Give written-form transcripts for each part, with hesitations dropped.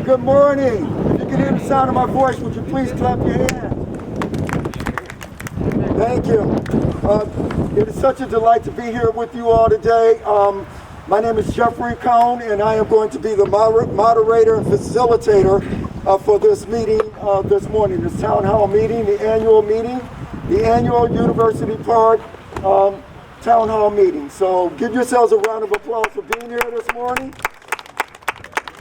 good morning. If you can hear the sound of my voice, would you please clap your hands? Thank you. It is such a delight to be here with you all today. My name is Jeffrey Cohn, and I am going to be the moderator and facilitator for this meeting this morning, this town hall meeting, the annual University Park town hall meeting. So give yourselves a round of applause for being here this morning.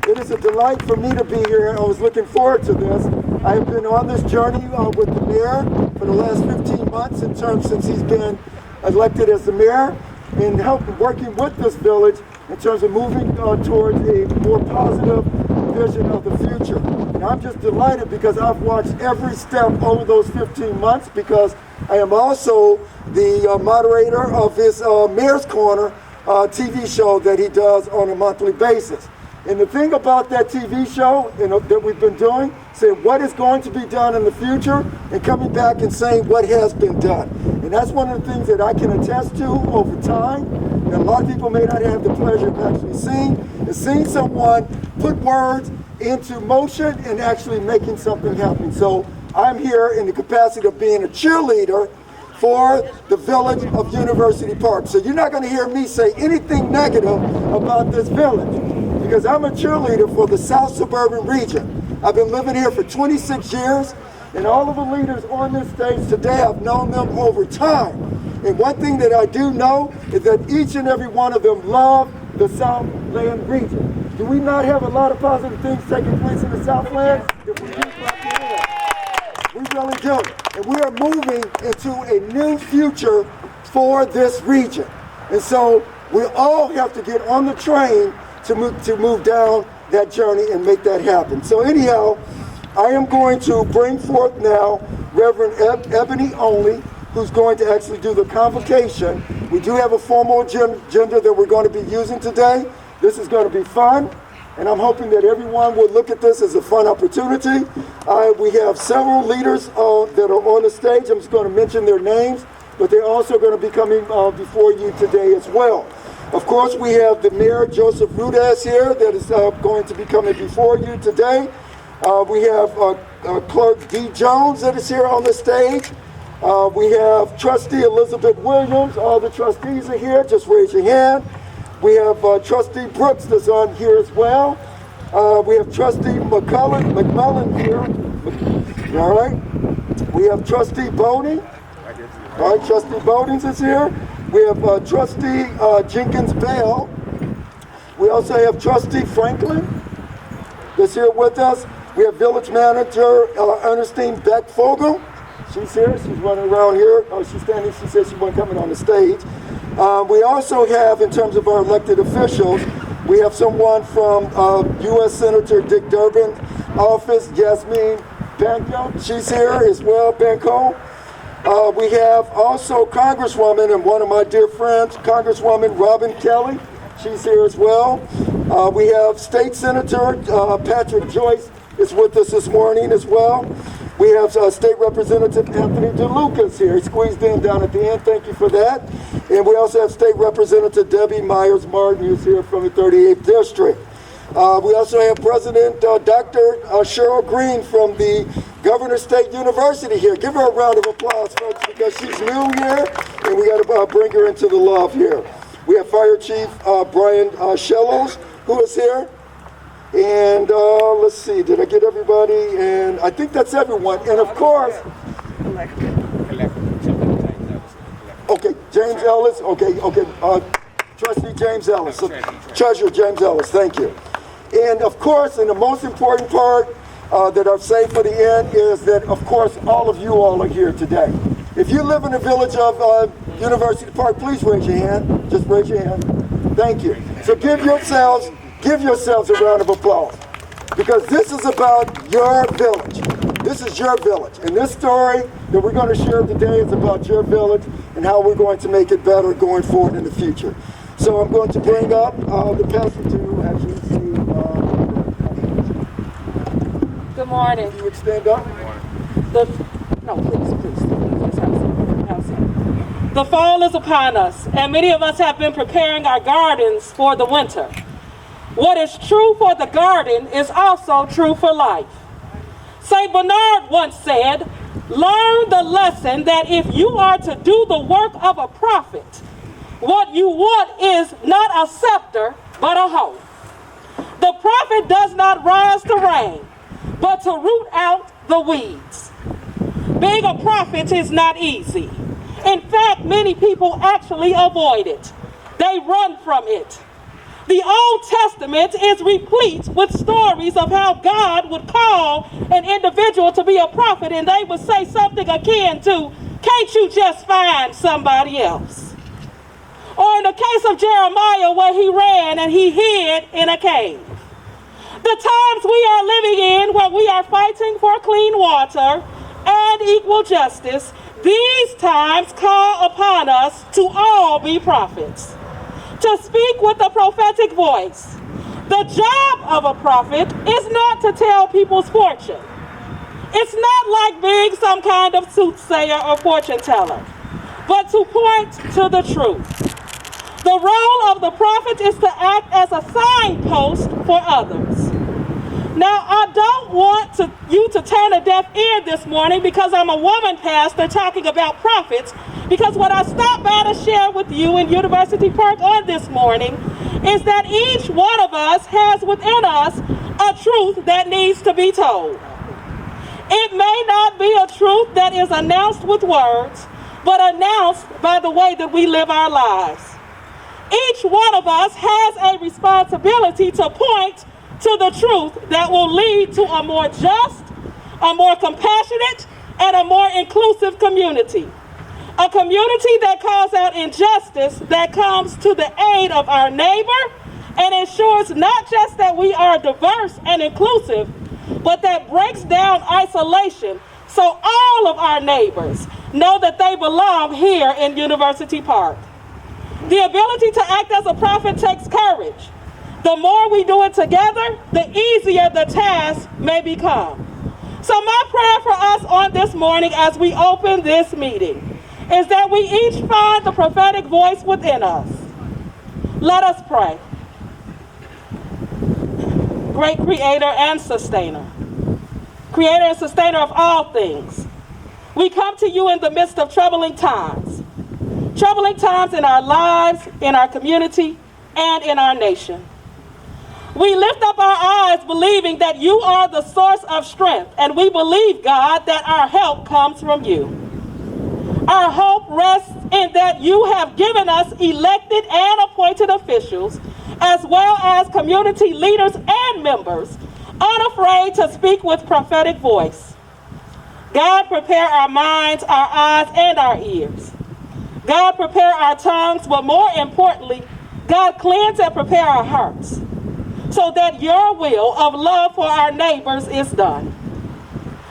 It is a delight for me to be here. I was looking forward to this. I have been on this journey with the mayor for the last 15 months since he's been elected as the mayor, and working with this village in terms of moving towards a more positive vision of the future. And I'm just delighted because I've watched every step over those 15 months, because I am also the moderator of his Mayor's Corner TV show that he does on a monthly basis. And the thing about that TV show that we've been doing, saying what is going to be done in the future and coming back and saying what has been done. And that's one of the things that I can attest to over time, and a lot of people may not have the pleasure of actually seeing someone put words into motion and actually making something happen. So I'm here in the capacity of being a cheerleader for the village of University Park. So you're not going to hear me say anything negative about this village, because I'm a cheerleader for the South Suburban region. I've been living here for 26 years, and all of the leaders on this stage today, I've known them over time. And one thing that I do know is that each and every one of them love the Southland region. Do we not have a lot of positive things taking place in the Southland? If we do, we really do. And we are moving into a new future for this region. And so we all have to get on the train to move down that journey and make that happen. So anyhow, I am going to bring forth now Reverend Ebony Only, who's going to actually do the convocation. We do have a formal agenda that we're going to be using today. This is going to be fun, and I'm hoping that everyone will look at this as a fun opportunity. We have several leaders that are on the stage. I'm just going to mention their names, but they're also going to be coming before you today as well. Of course, we have the Mayor, Joseph Rudez, here that is going to be coming before you today. We have Clerk D. Jones that is here on the stage. We have Trustee Elizabeth Williams. All the trustees are here. Just raise your hand. We have Trustee Brooks that's on here as well. We have Trustee McMullen here. All right. We have Trustee Bodie. All right, Trustee Bodings is here. We have Trustee Jenkins Bell. We also have Trustee Franklin that's here with us. We have Village Manager Ernestine Beck-Fogel. She's here. She's running around here. Oh, she's standing. She said she wasn't coming on the stage. We also have, in terms of our elected officials, we have someone from U.S. Senator Dick Durbin's office, Yasmin Banco. She's here as well, Banco. We have also Congresswoman and one of my dear friends, Congresswoman Robin Kelly. She's here as well. We have State Senator Patrick Joyce is with us this morning as well. We have State Representative Anthony DeLucas here. He squeezed in down at the end. Thank you for that. And we also have State Representative Debbie Myers-Martin, who's here from the 38th District. We also have President Dr. Cheryl Green from the Governor State University here. Give her a round of applause, folks, because she's new here, and we got to bring her into the love here. We have Fire Chief Brian Shellos, who is here. And let's see, did I get everybody? And I think that's everyone. And of course, okay, James Ellis. Okay. Trustee James Ellis. Treasurer James Ellis, thank you. And of course, and the most important part that I've saved for the end is that, of course, all of you all are here today. If you live in the village of University Park, please raise your hand. Just raise your hand. Thank you. So give yourselves a round of applause, because this is about your village. This is your village. And this story that we're going to share today is about your village and how we're going to make it better going forward in the future. So I'm going to bring up the pastor to actually see. Good morning. You would stand up? No, please. The fall is upon us, and many of us have been preparing our gardens for the winter. What is true for the garden is also true for life. St. Bernard once said, learn the lesson that if you are to do the work of a prophet, what you want is not a scepter, but a hoe. The prophet does not rise to reign, but to root out the weeds. Being a prophet is not easy. In fact, many people actually avoid it. They run from it. The Old Testament is replete with stories of how God would call an individual to be a prophet, and they would say something akin to, can't you just find somebody else? Or in the case of Jeremiah, where he ran and he hid in a cave. The times we are living in, where we are fighting for clean water and equal justice, these times call upon us to all be prophets, to speak with a prophetic voice. The job of a prophet is not to tell people's fortune. It's not like being some kind of soothsayer or fortune teller, but to point to the truth. The role of the prophet is to act as a signpost for others. Now, I don't want you to turn a deaf ear this morning because I'm a woman pastor talking about prophets, because what I stopped by to share with you in University Park on this morning is that each one of us has within us a truth that needs to be told. It may not be a truth that is announced with words, but announced by the way that we live our lives. Each one of us has a responsibility to point to the truth that will lead to a more just, a more compassionate, and a more inclusive community. A community that calls out injustice, that comes to the aid of our neighbor and ensures not just that we are diverse and inclusive, but that breaks down isolation so all of our neighbors know that they belong here in University Park. The ability to act as a prophet takes courage. The more we do it together, the easier the task may become. So my prayer for us on this morning as we open this meeting is that we each find the prophetic voice within us. Let us pray. Great creator and sustainer of all things, we come to you in the midst of troubling times in our lives, in our community, and in our nation. We lift up our eyes believing that you are the source of strength, and we believe, God, that our help comes from you. Our hope rests in that you have given us elected and appointed officials, as well as community leaders and members, unafraid to speak with prophetic voice. God, prepare our minds, our eyes, and our ears. God, prepare our tongues, but more importantly, God, cleanse and prepare our hearts, so that your will of love for our neighbors is done.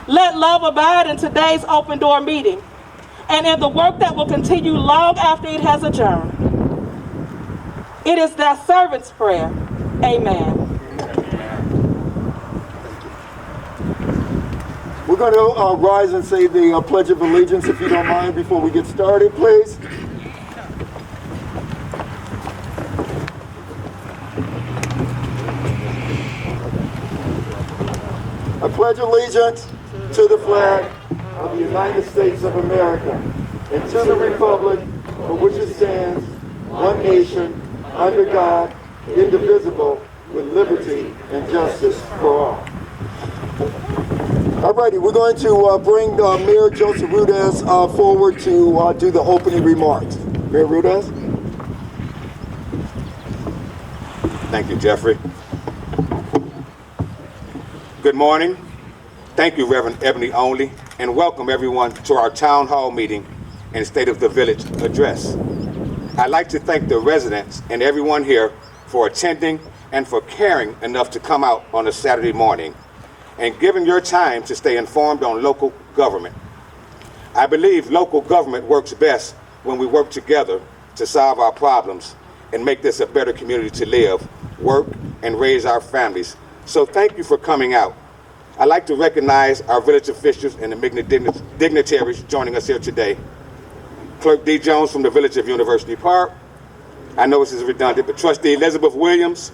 Let love abide in today's open door meeting and in the work that will continue long after it has adjourned. It is that servant's prayer. Amen. We're going to rise and say the Pledge of Allegiance, if you don't mind, before we get started, please. I pledge allegiance to the flag of the United States of America and to the republic for which it stands, one nation, under God, indivisible, with liberty and justice for all. All righty, we're going to bring Mayor Joseph Rudez forward to do the opening remarks. Mayor Rudez. Thank you, Jeffrey. Good morning. Thank you, Reverend Ebony Only, and welcome everyone to our town hall meeting and State of the Village address. I'd like to thank the residents and everyone here for attending and for caring enough to come out on a Saturday morning and giving your time to stay informed on local government. I believe local government works best when we work together to solve our problems and make this a better community to live, work, and raise our families. So thank you for coming out. I'd like to recognize our village officials and the dignitaries joining us here today. Clerk D. Jones from the village of University Park. I know this is redundant, but Trustee Elizabeth Williams,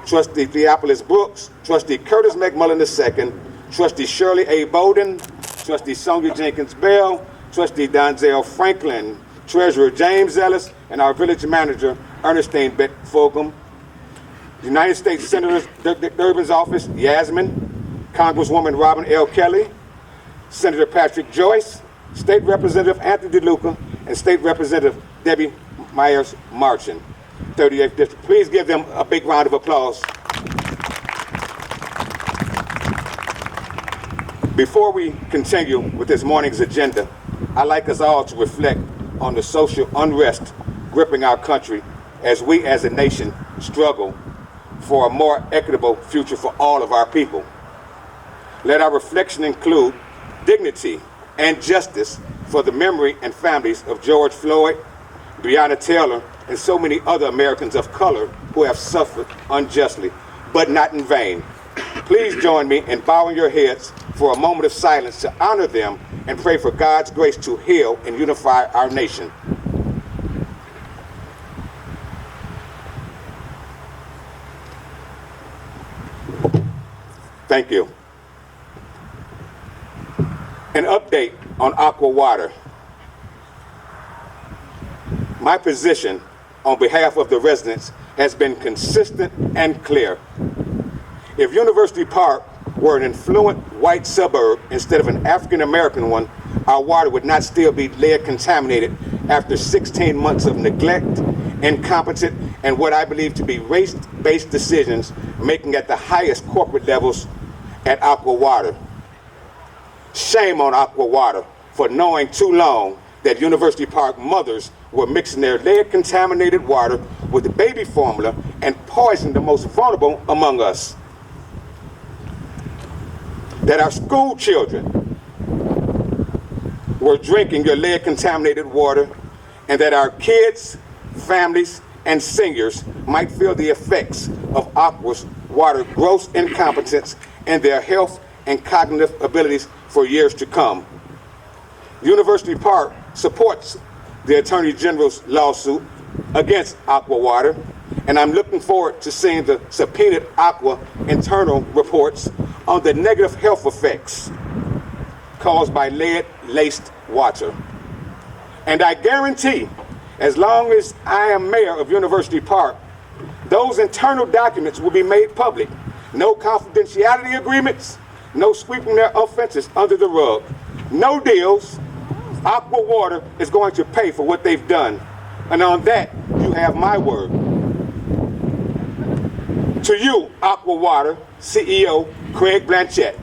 Trustee Theophilus Brooks, Trustee Curtis McMullen II, Trustee Shirley A. Bowden, Trustee Sonia Jenkins Bell, Trustee Donzel Franklin, Treasurer James Ellis, and our village manager, Ernestine Beck Fulgham. United States Senator Durbin's office, Yasmin, Congresswoman Robin L. Kelly, Senator Patrick Joyce, State Representative Anthony DeLuca, and State Representative Debbie Myers Marchand, 38th District. Please give them a big round of applause. Before we continue with this morning's agenda, I'd like us all to reflect on the social unrest gripping our country as we as a nation struggle for a more equitable future for all of our people. Let our reflection include dignity and justice for the memory and families of George Floyd, Breonna Taylor, and so many other Americans of color who have suffered unjustly, but not in vain. Please join me in bowing your heads for a moment of silence to honor them and pray for God's grace to heal and unify our nation. Thank you. An update on Aqua water. My position on behalf of the residents has been consistent and clear. If University Park were an affluent white suburb instead of an African American one, our water would not still be lead contaminated after 16 months of neglect, incompetent, and what I believe to be race-based decisions making at the highest corporate levels at Aqua Water. Shame on Aqua Water for knowing too long that University Park mothers were mixing their lead-contaminated water with the baby formula and poisoning the most vulnerable among us. That our school children were drinking your lead-contaminated water, and that our kids, families, and seniors might feel the effects of Aqua's water gross incompetence and their health and cognitive abilities for years to come. University Park supports the Attorney General's lawsuit against Aqua Water, and I'm looking forward to seeing the subpoenaed Aqua internal reports on the negative health effects caused by lead-laced water. And I guarantee, as long as I am mayor of University Park, those internal documents will be made public. No confidentiality agreements, no sweeping their offenses under the rug. No deals. Aqua Water is going to pay for what they've done. And on that, you have my word. To you, Aqua Water CEO Craig Blanchett,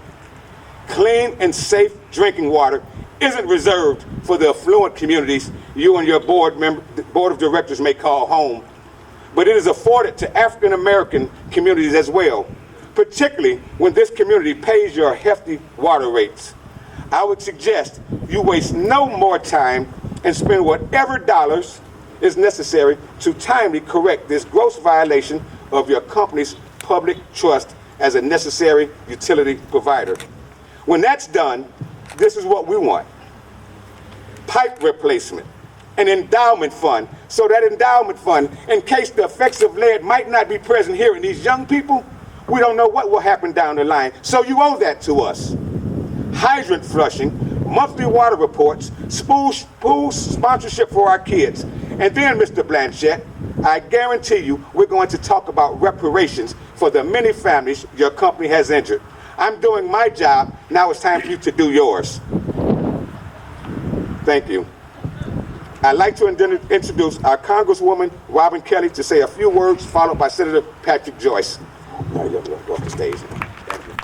clean and safe drinking water isn't reserved for the affluent communities you and your board of directors may call home, but it is afforded to African American communities as well, particularly when this community pays your hefty water rates. I would suggest you waste no more time and spend whatever dollars is necessary to timely correct this gross violation of your company's public trust as a necessary utility provider. When that's done, this is what we want. Pipe replacement, an endowment fund, so that endowment fund, in case the effects of lead might not be present here in these young people, we don't know what will happen down the line, so you owe that to us. Hydrant flushing, monthly water reports, pool sponsorship for our kids. And then, Mr. Blanchett, I guarantee you we're going to talk about reparations for the many families your company has injured. I'm doing my job, now it's time for you to do yours. Thank you. I'd like to introduce our Congresswoman Robin Kelly to say a few words, followed by Senator Patrick Joyce. Now you have to go off the stage. Thank you.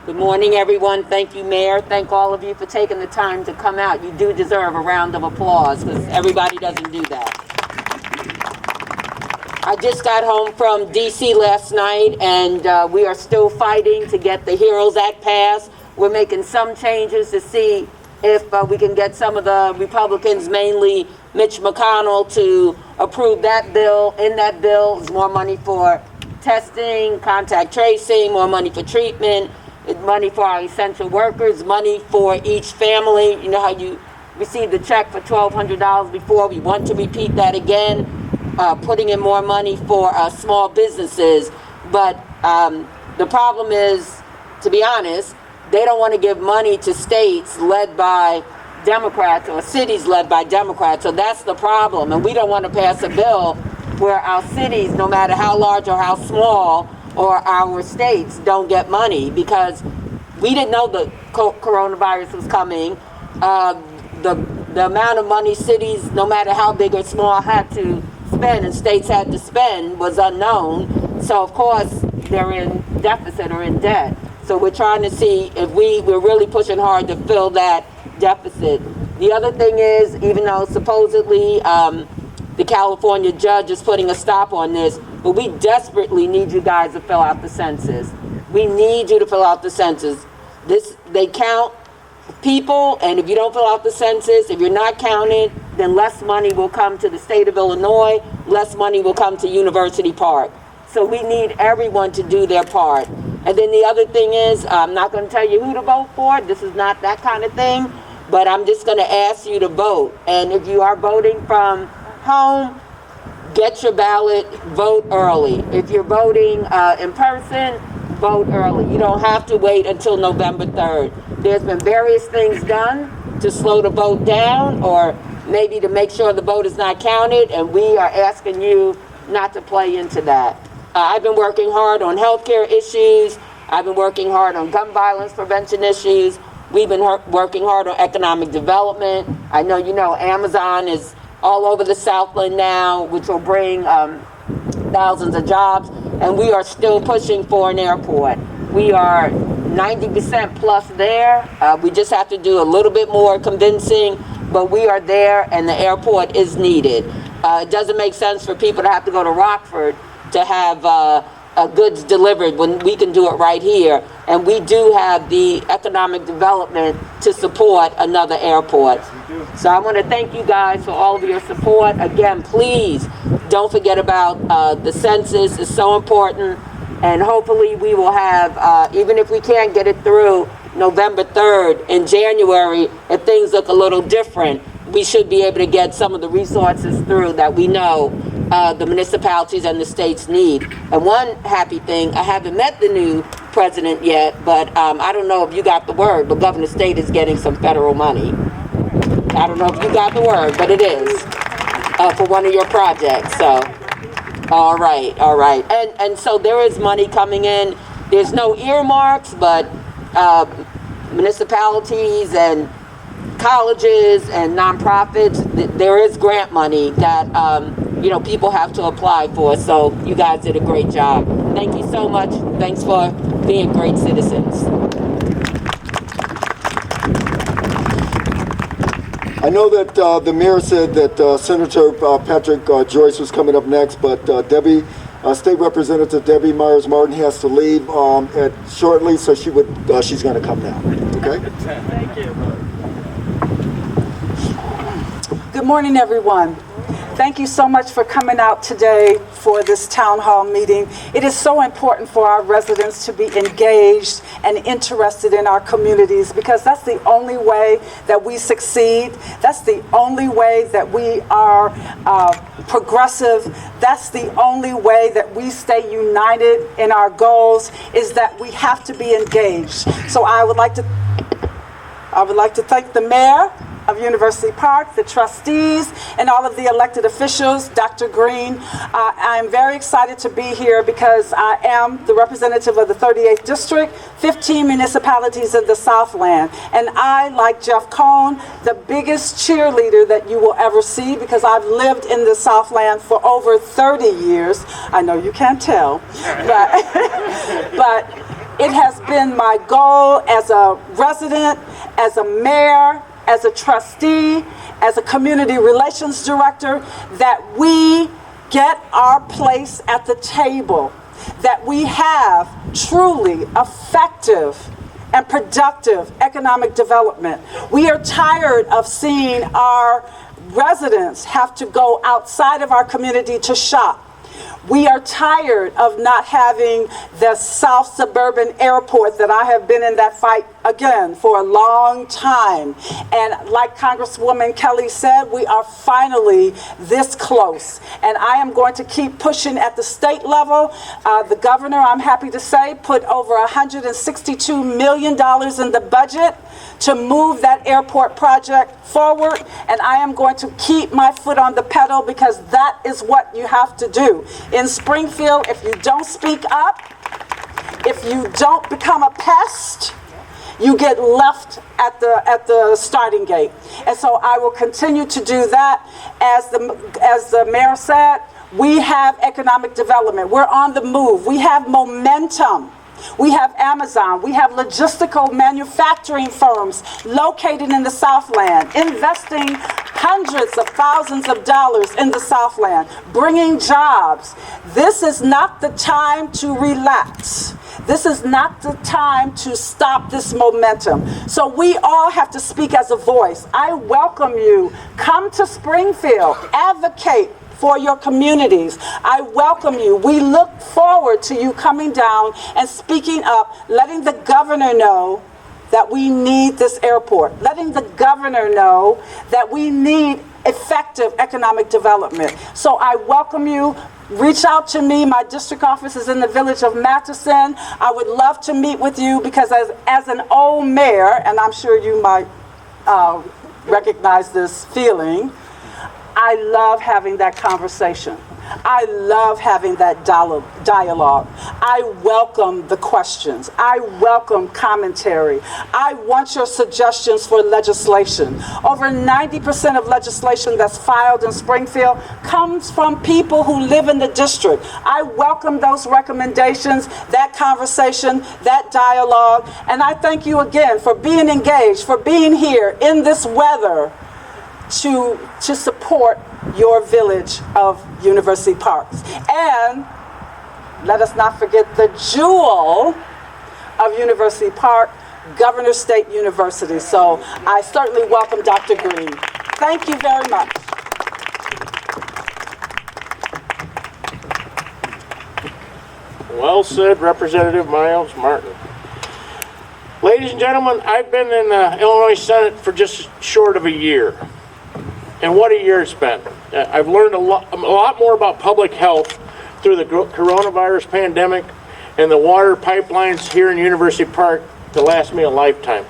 Good morning, everyone. Thank you, Mayor. Thank all of you for taking the time to come out. You do deserve a round of applause because everybody doesn't do that. I just got home from D.C. last night, and we are still fighting to get the HEROES Act passed. We're making some changes to see if we can get some of the Republicans, mainly Mitch McConnell, to approve that bill. In that bill is more money for testing, contact tracing, more money for treatment, money for our essential workers, money for each family. You know how you received a check for $1,200 before? We want to repeat that again, putting in more money for small businesses. But the problem is, to be honest, they don't want to give money to states led by Democrats or cities led by Democrats. So that's the problem. And we don't want to pass a bill where our cities, no matter how large or how small, or our states don't get money, because we didn't know the coronavirus was coming. The amount of money cities, no matter how big or small, had to spend and states had to spend was unknown. So of course they're in deficit or in debt. So we're trying to see if we're really pushing hard to fill that deficit. The other thing is, even though supposedly the California judge is putting a stop on this, but we desperately need you guys to fill out the census. We need you to fill out the census. They count people, and if you don't fill out the census, if you're not counted, then less money will come to the state of Illinois, less money will come to University Park. So we need everyone to do their part. And then the other thing is, I'm not going to tell you who to vote for. This is not that kind of thing, but I'm just going to ask you to vote. And if you are voting from home, get your ballot, vote early. If you're voting in person, vote early. You don't have to wait until November 3rd. There's been various things done to slow the vote down, or maybe to make sure the vote is not counted, and we are asking you not to play into that. I've been working hard on healthcare issues. I've been working hard on gun violence prevention issues. We've been working hard on economic development. I know you know Amazon is all over the Southland now, which will bring thousands of jobs, and we are still pushing for an airport. We are 90% plus there. We just have to do a little bit more convincing, but we are there, and the airport is needed. It doesn't make sense for people to have to go to Rockford to have goods delivered when we can do it right here. And we do have the economic development to support another airport. So I want to thank you guys for all of your support. Again, please don't forget about the census. It's so important. And hopefully we will have, even if we can't get it through November 3rd, in January, if things look a little different, we should be able to get some of the resources through that we know the municipalities and the states need. And one happy thing, I haven't met the new president yet, but I don't know if you got the word, but Governor State is getting some federal money. I don't know if you got the word, but it is for one of your projects. So, all right. And so there is money coming in. There's no earmarks, but municipalities and colleges and nonprofits, there is grant money that people have to apply for. So you guys did a great job. Thank you so much. Thanks for being great citizens. I know that the mayor said that Senator Patrick Joyce was coming up next, but State Representative Debbie Myers-Martin has to leave shortly, so she's going to come now. Okay? Thank you. Good morning, everyone. Thank you so much for coming out today for this town hall meeting. It is so important for our residents to be engaged and interested in our communities, because that's the only way that we succeed. That's the only way that we are progressive. That's the only way that we stay united in our goals, is that we have to be engaged. So I would like to thank the mayor of University Park, the trustees, and all of the elected officials, Dr. Green. I am very excited to be here because I am the representative of the 38th District, 15 municipalities in the Southland. And I, like Jeff Cohn, the biggest cheerleader that you will ever see, because I've lived in the Southland for over 30 years. I know you can't tell, but it has been my goal as a resident, as a mayor, as a trustee, as a community relations director, that we get our place at the table, that we have truly effective and productive economic development. We are tired of seeing our residents have to go outside of our community to shop. We are tired of not having the South Suburban Airport that I have been in that fight again for a long time. And like Congresswoman Kelly said, we are finally this close. And I am going to keep pushing at the state level. The governor, I'm happy to say, put over $162 million in the budget to move that airport project forward, and I am going to keep my foot on the pedal because that is what you have to do. In Springfield, if you don't speak up, if you don't become a pest, you get left at the starting gate. And so I will continue to do that. As the mayor said, we have economic development. We're on the move. We have momentum. We have Amazon. We have logistical manufacturing firms located in the Southland, investing hundreds of thousands of dollars in the Southland, bringing jobs. This is not the time to relax. This is not the time to stop this momentum. So we all have to speak as a voice. I welcome you. Come to Springfield. Advocate for your communities. I welcome you. We look forward to you coming down and speaking up, letting the governor know that we need this airport, letting the governor know that we need effective economic development. So I welcome you. Reach out to me. My district office is in the village of Matheson. I would love to meet with you because as an old mayor, and I'm sure you might recognize this feeling, I love having that conversation. I love having that dialogue. I welcome the questions. I welcome commentary. I want your suggestions for legislation. Over 90% of legislation that's filed in Springfield comes from people who live in the district. I welcome those recommendations, that conversation, that dialogue, and I thank you again for being engaged, for being here in this weather to support your village of University Parks. And let us not forget the jewel of University Park, Governor State University. So I certainly welcome Dr. Green. Thank you very much. Well said, Representative Miles Martin. Ladies and gentlemen, I've been in the Illinois Senate for just short of a year. And what a year it's been. I've learned a lot more about public health through the coronavirus pandemic and the water pipelines here in University Park to last me a lifetime.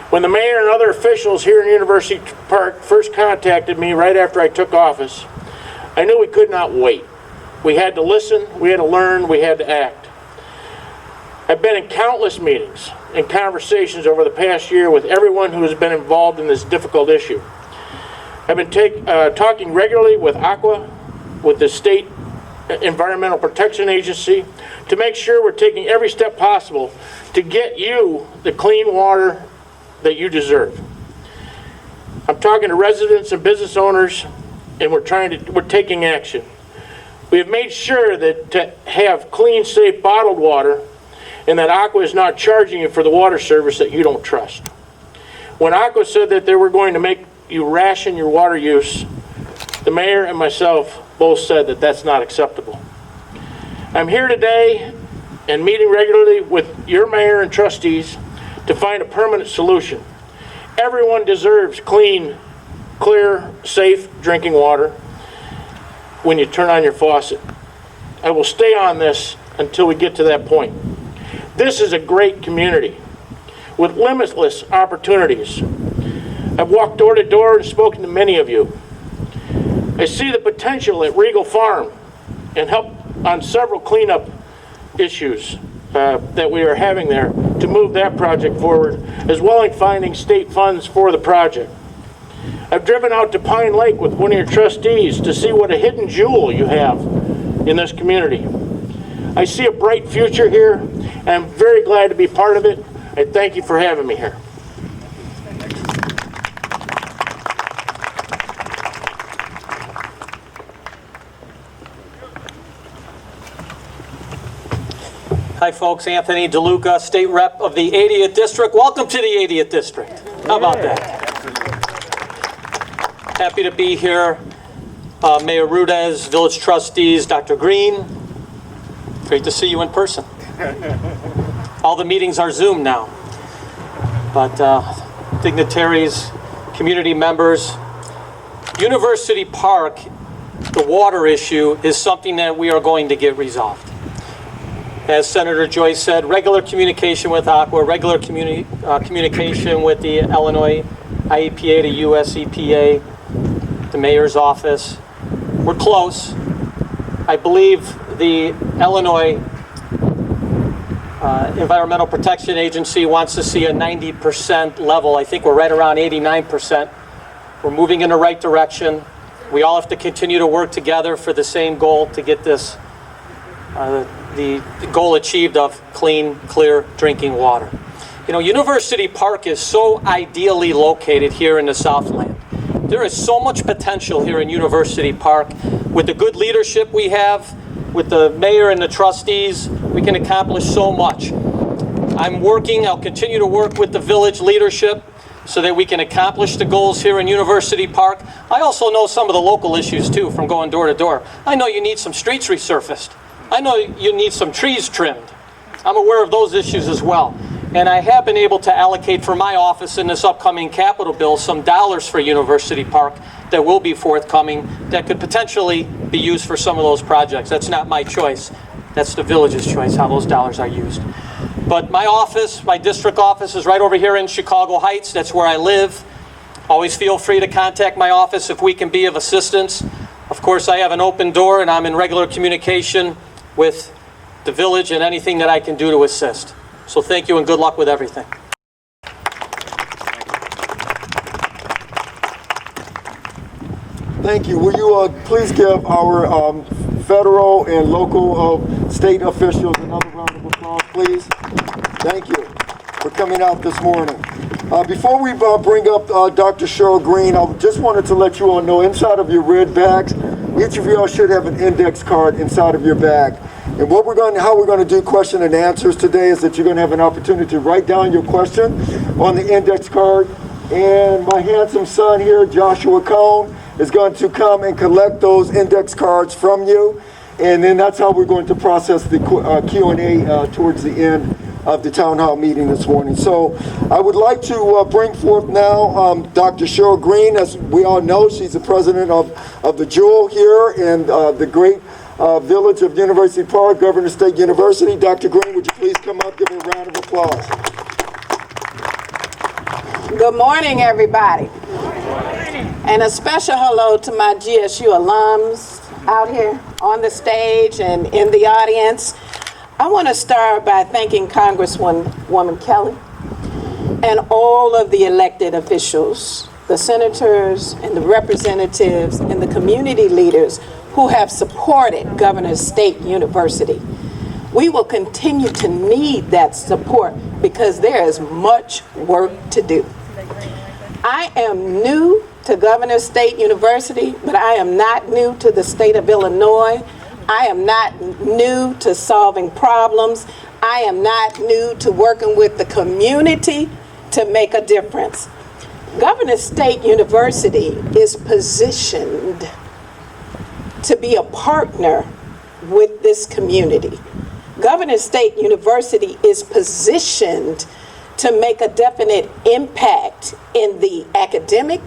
When the mayor and other officials here in University Park first contacted me right after I took office, I knew we could not wait. We had to listen, we had to learn, we had to act. I've been in countless meetings and conversations over the past year with everyone who has been involved in this difficult issue. I've been talking regularly with Aqua, with the State Environmental Protection Agency, to make sure we're taking every step possible to get you the clean water that you deserve. I'm talking to residents and business owners, and we're taking action. We have made sure that to have clean, safe, bottled water, and that Aqua is not charging you for the water service that you don't trust. When Aqua said that they were going to make you ration your water use, the mayor and myself both said that that's not acceptable. I'm here today and meeting regularly with your mayor and trustees to find a permanent solution. Everyone deserves clean, clear, safe drinking water when you turn on your faucet. I will stay on this until we get to that point. This is a great community with limitless opportunities. I've walked door to door and spoken to many of you. I see the potential at Regal Farm and help on several cleanup issues that we are having there to move that project forward, as well as finding state funds for the project. I've driven out to Pine Lake with one of your trustees to see what a hidden jewel you have in this community. I see a bright future here, and I'm very glad to be part of it. I thank you for having me here. Hi folks, Anthony DeLuca, State Rep of the 80th District. Welcome to the 80th District. How about that? Happy to be here. Mayor Rudez, village trustees, Dr. Green. Great to see you in person. All the meetings are Zoom now. But dignitaries, community members, University Park, the water issue is something that we are going to get resolved. As Senator Joyce said, regular communication with Aqua, regular communication with the Illinois IEPA, the US EPA, the mayor's office. We're close. I believe the Illinois Environmental Protection Agency wants to see a 90% level. I think we're right around 89%. We're moving in the right direction. We all have to continue to work together for the same goal to get this, the goal achieved of clean, clear drinking water. You know, University Park is so ideally located here in the Southland. There is so much potential here in University Park. With the good leadership we have, with the mayor and the trustees, we can accomplish so much. I'll continue to work with the village leadership so that we can accomplish the goals here in University Park. I also know some of the local issues too from going door to door. I know you need some streets resurfaced. I know you need some trees trimmed. I'm aware of those issues as well. And I have been able to allocate for my office in this upcoming capital bill some dollars for University Park that will be forthcoming that could potentially be used for some of those projects. That's not my choice. That's the village's choice, how those dollars are used. But my office, my district office is right over here in Chicago Heights. That's where I live. Always feel free to contact my office if we can be of assistance. Of course, I have an open door and I'm in regular communication with the village and anything that I can do to assist. So thank you and good luck with everything. Thank you. Will you please give our federal and local state officials another round of applause, please? Thank you for coming out this morning. Before we bring up Dr. Cheryl Green, I just wanted to let you all know inside of your red bags, each of you all should have an index card inside of your bag. And how we're going to do question and answers today is that you're going to have an opportunity to write down your question on the index card. And my handsome son here, Joshua Cone, is going to come and collect those index cards from you. And then that's how we're going to process the Q&A towards the end of the town hall meeting this morning. So I would like to bring forth now Dr. Cheryl Green. As we all know, she's the president of the Jewel here in the great village of University Park, Governor State University. Dr. Green, would you please come up, give her a round of applause. Good morning, everybody. And a special hello to my GSU alums out here on the stage and in the audience. I want to start by thanking Congresswoman Kelly and all of the elected officials, the senators and the representatives and the community leaders who have supported Governor State University. We will continue to need that support because there is much work to do. I am new to Governor State University, but I am not new to the state of Illinois. I am not new to solving problems. I am not new to working with the community to make a difference. Governor State University is positioned to be a partner with this community. Governor State University is positioned to make a definite impact in the academic,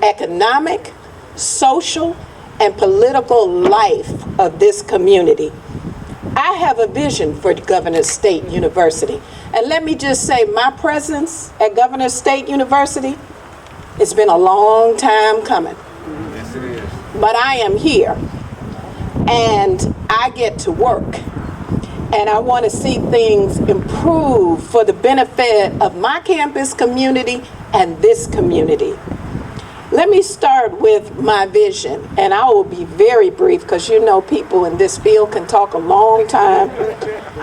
economic, social, and political life of this community. I have a vision for Governor State University. And let me just say, my presence at Governor State University, it's been a long time coming. Yes, it is. But I am here, and I get to work. And I want to see things improve for the benefit of my campus community and this community. Let me start with my vision, and I will be very brief because you know people in this field can talk a long time.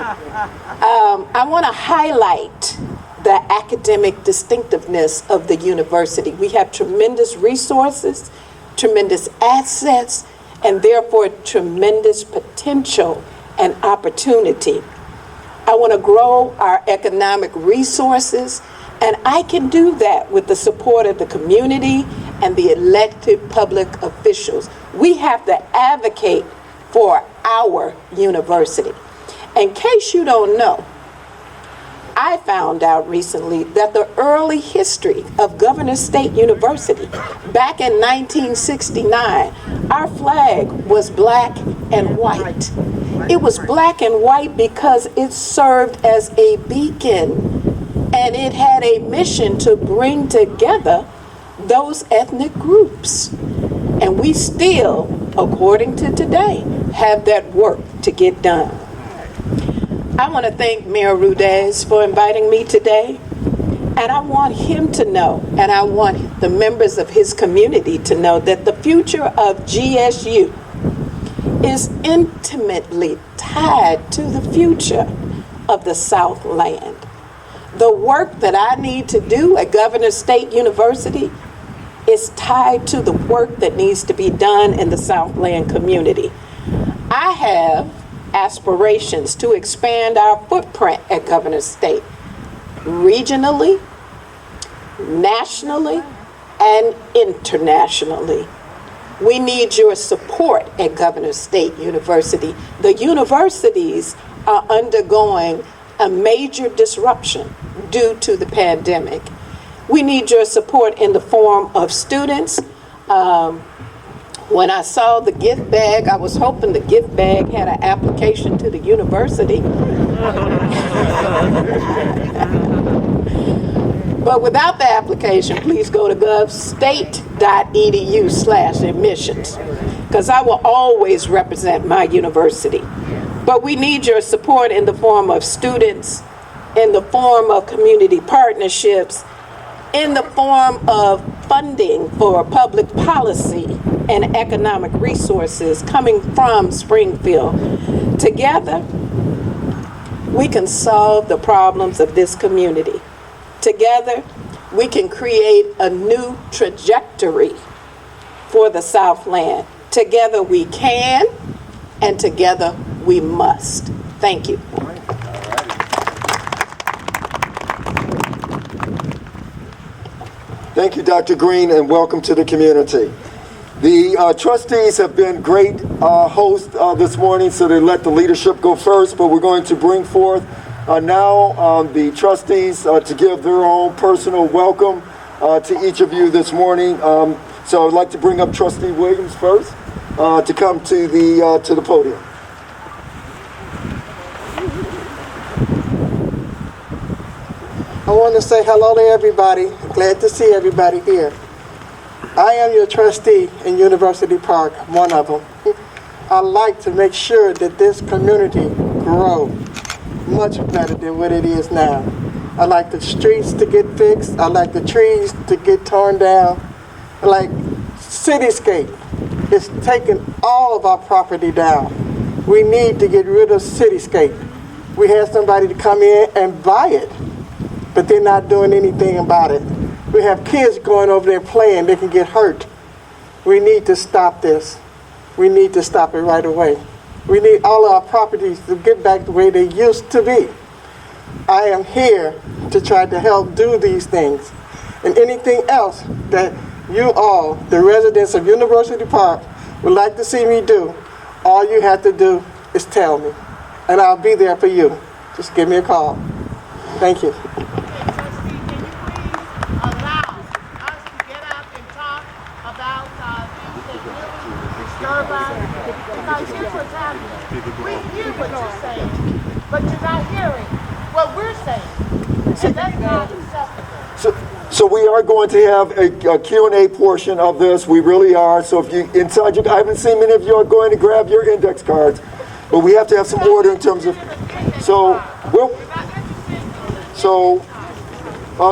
I want to highlight the academic distinctiveness of the university. We have tremendous resources, tremendous assets, and therefore tremendous potential and opportunity. I want to grow our economic resources, and I can do that with the support of the community and the elected public officials. We have to advocate for our university. In case you don't know, I found out recently that the early history of Governor State University, back in 1969, our flag was black and white. It was black and white because it served as a beacon, and it had a mission to bring together those ethnic groups. And we still, according to today, have that work to get done. I want to thank Mayor Rudez for inviting me today, and I want him to know, and I want the members of his community to know that the future of GSU is intimately tied to the future of the Southland. The work that I need to do at Governor State University is tied to the work that needs to be done in the Southland community. I have aspirations to expand our footprint at Governor State, regionally, nationally, and internationally. We need your support at Governor State University. The universities are undergoing a major disruption due to the pandemic. We need your support in the form of students. When I saw the gift bag, I was hoping the gift bag had an application to the university. But without the application, please go to govstate.edu/admissions, because I will always represent my university. But we need your support in the form of students, in the form of community partnerships, in the form of funding for public policy and economic resources coming from Springfield. Together, we can solve the problems of this community. Together, we can create a new trajectory for the Southland. Together we can, and together we must. Thank you. Thank you, Dr. Green, and welcome to the community. The trustees have been great hosts this morning, so they let the leadership go first, but we're going to bring forth now the trustees to give their own personal welcome to each of you this morning. So I'd like to bring up Trustee Williams first to come to the podium. I want to say hello to everybody. Glad to see everybody here. I am your trustee in University Park, one of them. I like to make sure that this community grows much better than what it is now. I like the streets to get fixed. I like the trees to get torn down. I like Cityscape. It's taking all of our property down. We need to get rid of Cityscape. We had somebody to come in and buy it, but they're not doing anything about it. We have kids going over there playing, they can get hurt. We need to stop this. We need to stop it right away. We need all our properties to get back the way they used to be. I am here to try to help do these things. And anything else that you all, the residents of University Park, would like to see me do, all you have to do is tell me. And I'll be there for you. Just give me a call. Thank you. Because here's what's happening. We hear what you're saying, but you're not hearing what we're saying. And that's not acceptable. So we are going to have a Q&A portion of this. We really are. So if you inside your, I haven't seen many of you are going to grab your index cards, but we have to have some order in terms of. So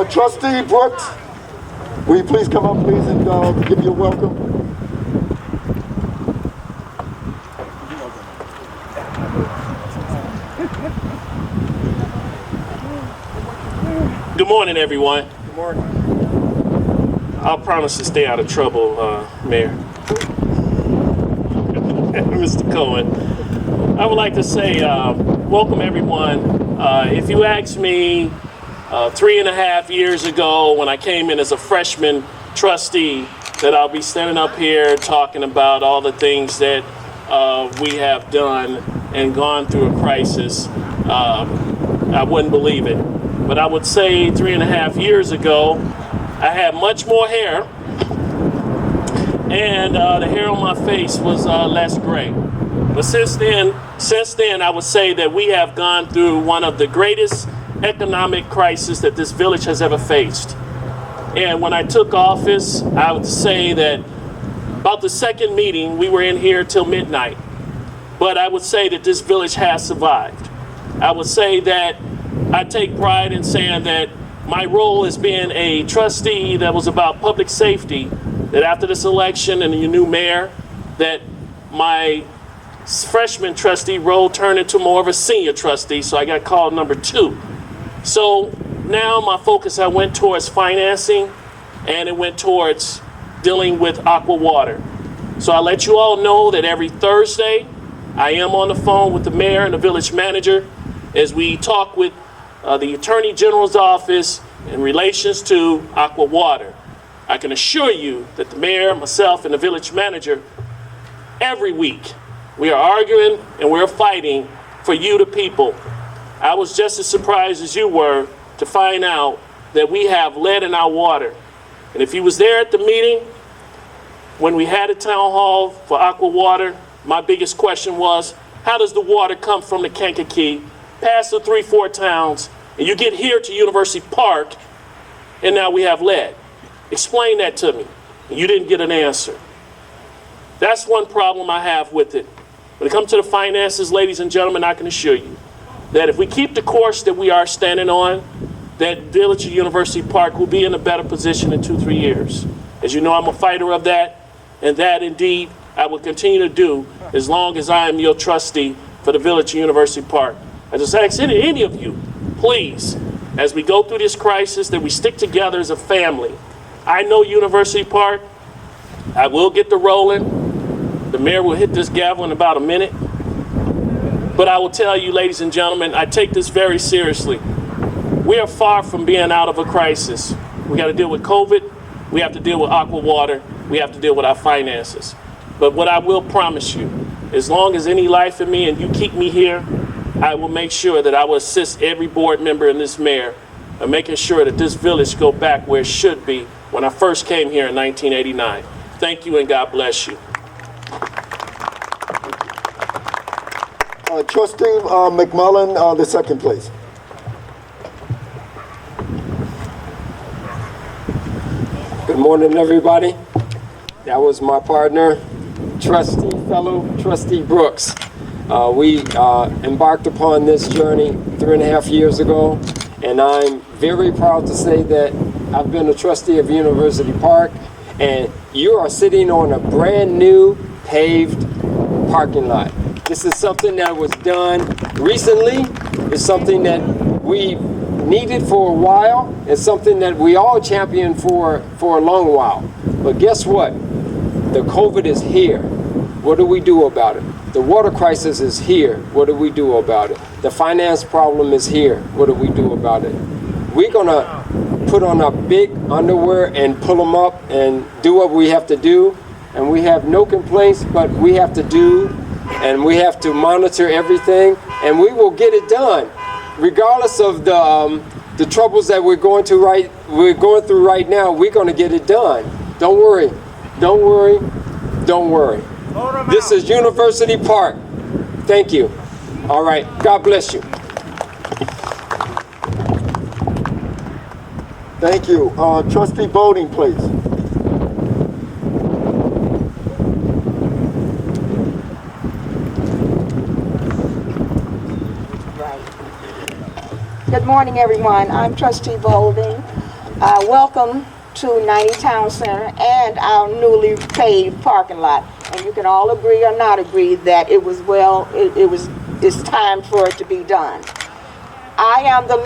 Trustee Brooks, will you please come up, please, and give you a welcome. Good morning, everyone. Good morning. I'll promise to stay out of trouble, Mayor. Mr. Cohen. I would like to say welcome, everyone. If you asked me 3.5 years ago when I came in as a freshman trustee that I'll be standing up here talking about all the things that we have done and gone through a crisis. I wouldn't believe it. But I would say 3.5 years ago, I had much more hair, and the hair on my face was less gray. But since then, I would say that we have gone through one of the greatest economic crises that this village has ever faced. And when I took office, I would say that about the second meeting, we were in here till midnight. But I would say that this village has survived. I would say that I take pride in saying that my role as being a trustee that was about public safety, that after this election and the new mayor, that my freshman trustee role turned into more of a senior trustee, so I got called number 2. So now my focus, I went towards financing, and it went towards dealing with Aqua water. So I let you all know that every Thursday, I am on the phone with the mayor and the village manager as we talk with the Attorney General's office in relations to Aqua water. I can assure you that the mayor, myself, and the village manager, every week, we are arguing and we're fighting for you, the people. I was just as surprised as you were to find out that we have lead in our water. And if you was there at the meeting, when we had a town hall for Aqua water, my biggest question was, how does the water come from the Kankakee, past the 3-4 towns, and you get here to University Park, and now we have lead? Explain that to me. And you didn't get an answer. That's one problem I have with it. When it comes to the finances, ladies and gentlemen, I can assure you that if we keep the course that we are standing on, that Village of University Park will be in a better position in 2-3 years. As you know, I'm a fighter of that, and that indeed I will continue to do as long as I am your trustee for the Village of University Park. I just ask any of you, please, as we go through this crisis, that we stick together as a family. I know University Park. I will get the rolling. The mayor will hit this gavel in about a minute. But I will tell you, ladies and gentlemen, I take this very seriously. We are far from being out of a crisis. We got to deal with COVID. We have to deal with Aqua water. We have to deal with our finances. But what I will promise you, as long as any life in me and you keep me here, I will make sure that I will assist every board member and this mayor in making sure that this village go back where it should be when I first came here in 1989. Thank you and God bless you. Trustee McMullen, the second, please. Good morning, everybody. That was my partner, fellow trustee Brooks. We embarked upon this journey 3.5 years ago, and I'm very proud to say that I've been a trustee of University Park, and you are sitting on a brand new paved parking lot. This is something that was done recently. It's something that we needed for a while. It's something that we all championed for a long while. But guess what? The COVID is here. What do we do about it? The water crisis is here. What do we do about it? The finance problem is here. What do we do about it? We're gonna put on our big underwear and pull them up and do what we have to do. And we have no complaints, but we have to do, and we have to monitor everything, and we will get it done, regardless of the troubles that we're going through right now. We're going to get it done. Don't worry. Don't worry. Don't worry. This is University Park. Thank you. All right. God bless you. Thank you. Trustee Bowden, please. Good morning, everyone. I'm Trustee Bowden. Welcome to 90 Town Center and our newly paved parking lot. And you can all agree or not agree that it's time for it to be done. I am the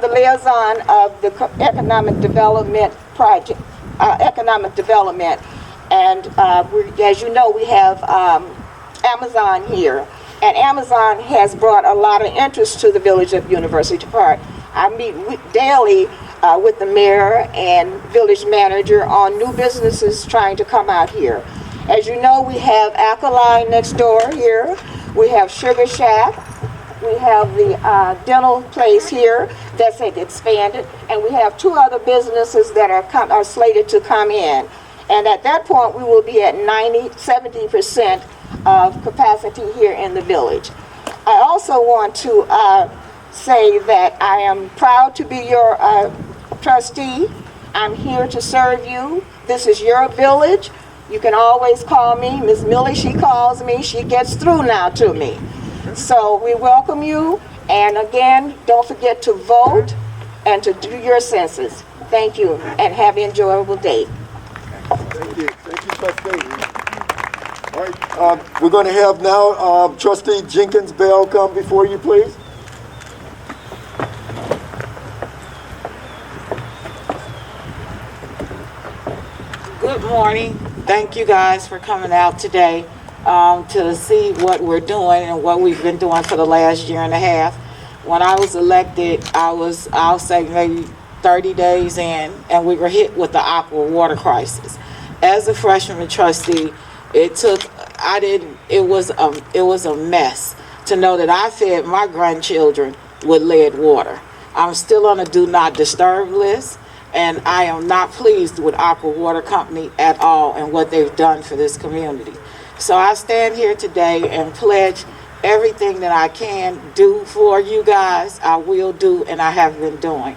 liaison of the economic development project, and as you know, we have Amazon here. And Amazon has brought a lot of interest to the Village of University Park. I meet daily with the mayor and village manager on new businesses trying to come out here. As you know, we have Aqua next door here. We have Sugar Shack. We have the dental place here that's expanded. And we have 2 other businesses that are slated to come in. And at that point, we will be at 70% of capacity here in the village. I also want to say that I am proud to be your trustee. I'm here to serve you. This is your village. You can always call me. Ms. Millie, she calls me. She gets through now to me. So we welcome you. And again, don't forget to vote and to do your census. Thank you, and have an enjoyable day. Thank you. Thank you, trustee. All right, we're going to have now Trustee Jenkins Bell come before you, please. Good morning. Thank you guys for coming out today to see what we're doing and what we've been doing for the last year and a half. When I was elected, I'll say maybe 30 days in, and we were hit with the Aqua water crisis. As a freshman trustee, it was a mess to know that I fed my grandchildren with lead water. I'm still on a do not disturb list. And I am not pleased with Aqua Water Company at all and what they've done for this community. So I stand here today and pledge everything that I can do for you guys, I will do, and I have been doing.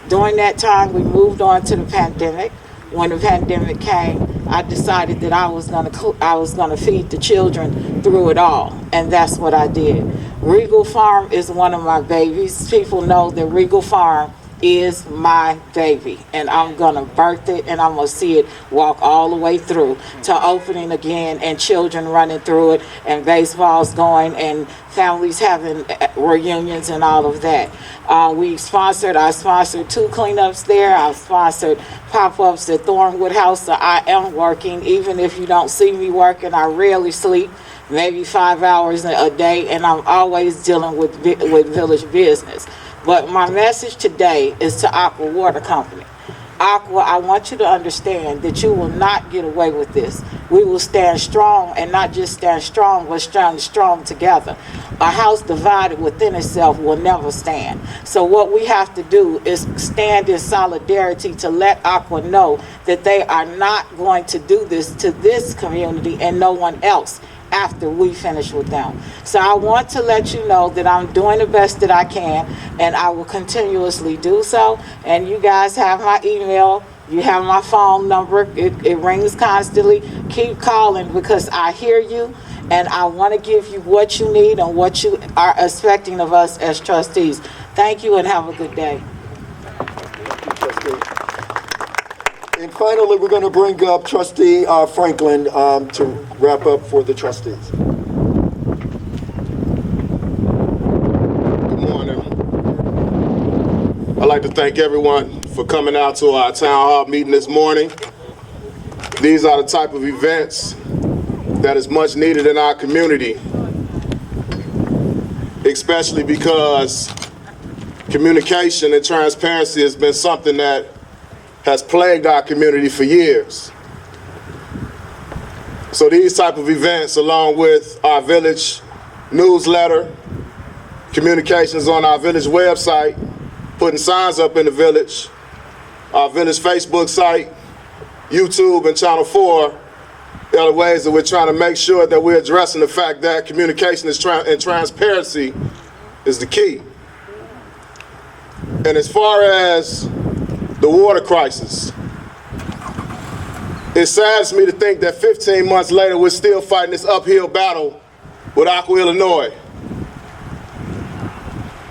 During that time, we moved on to the pandemic. When the pandemic came, I decided that I was gonna feed the children through it all, and that's what I did. Regal Farm is one of my babies. People know that Regal Farm is my baby, and I'm gonna birth it, and I'm gonna see it walk all the way through to opening again, and children running through it, and baseballs going, and families having reunions and all of that. I sponsored 2 cleanups there. I've sponsored pop-ups at Thornwood House, so I am working. Even if you don't see me working, I rarely sleep, maybe 5 hours a day, and I'm always dealing with village business. But my message today is to Aqua Water Company. Aqua, I want you to understand that you will not get away with this. We will stand strong, and not just stand strong, but stand strong together. A house divided within itself will never stand. So what we have to do is stand in solidarity to let Aqua know that they are not going to do this to this community and no one else after we finish with them. So I want to let you know that I'm doing the best that I can, and I will continuously do so. And you guys have my email, you have my phone number, it rings constantly. Keep calling, because I hear you, and I want to give you what you need and what you are expecting of us as trustees. Thank you, and have a good day. And finally, we're going to bring up Trustee Franklin to wrap up for the trustees. Good morning. I'd like to thank everyone for coming out to our town hall meeting this morning. These are the type of events that is much needed in our community, especially because communication and transparency has been something that has plagued our community for years. So these type of events, along with our village newsletter, communications on our village website, putting signs up in the village, our village Facebook site, YouTube, and Channel 4, the other ways that we're trying to make sure that we're addressing the fact that communication and transparency is the key. And as far as the water crisis, it saddens me to think that 15 months later we're still fighting this uphill battle with Aqua, Illinois.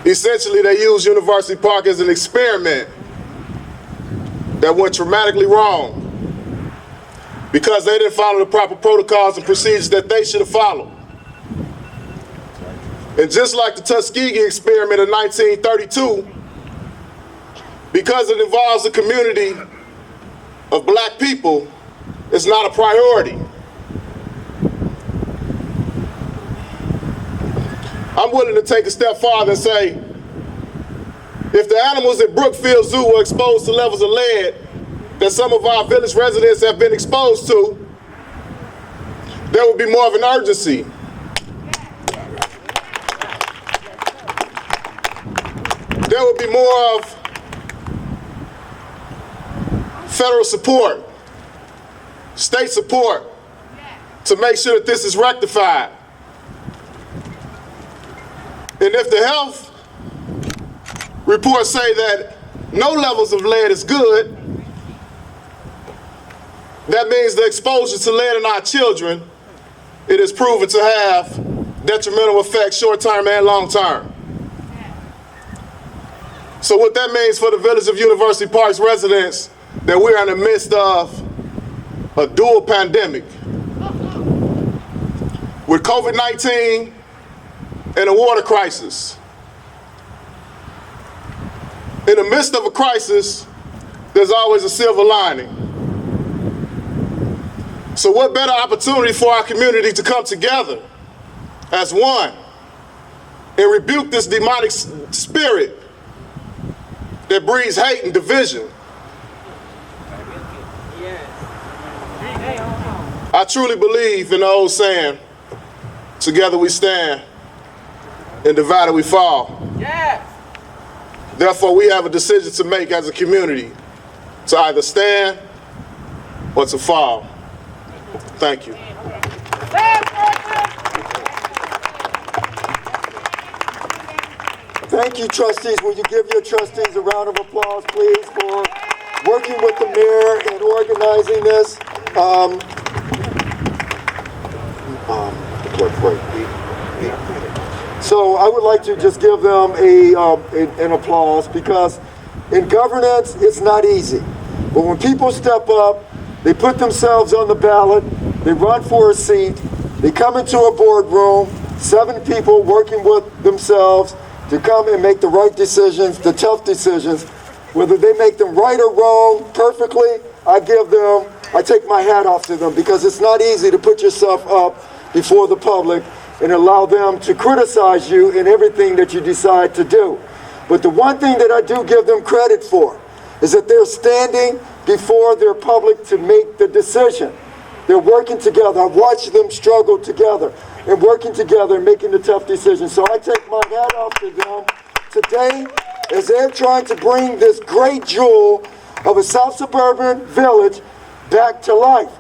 Essentially, they used University Park as an experiment that went dramatically wrong because they didn't follow the proper protocols and procedures that they should have followed. And just like the Tuskegee experiment in 1932, because it involves a community of black people, it's not a priority. I'm willing to take a step farther and say, If the animals at Brookfield Zoo were exposed to levels of lead that some of our village residents have been exposed to, there would be more of an urgency. There would be more of federal support, state support to make sure that this is rectified. And if the health reports say that no levels of lead is good, that means the exposure to lead in our children, it is proven to have detrimental effects short-term and long-term. So what that means for the Village of University Park's residents, that we're in the midst of a dual pandemic with COVID-19 and a water crisis. In the midst of a crisis, there's always a silver lining. So what better opportunity for our community to come together as one and rebuke this demonic spirit that breeds hate and division. I truly believe in the old saying, together we stand and divided we fall. Yes. Therefore, we have a decision to make as a community to either stand or to fall. Thank you. Thank you, trustees. Will you give your trustees a round of applause, please, for working with the mayor and organizing this? So I would like to just give them an applause, because in governance, it's not easy. But when people step up, they put themselves on the ballot, they run for a seat, they come into a boardroom, 7 people working with themselves to come and make the right decisions, the tough decisions. Whether they make them right or wrong perfectly, I take my hat off to them, because it's not easy to put yourself up before the public and allow them to criticize you in everything that you decide to do. But the one thing that I do give them credit for is that they're standing before their public to make the decision. They're working together. I've watched them struggle together and working together and making the tough decisions. So I take my hat off to them today as they're trying to bring this great jewel of a South suburban village back to life.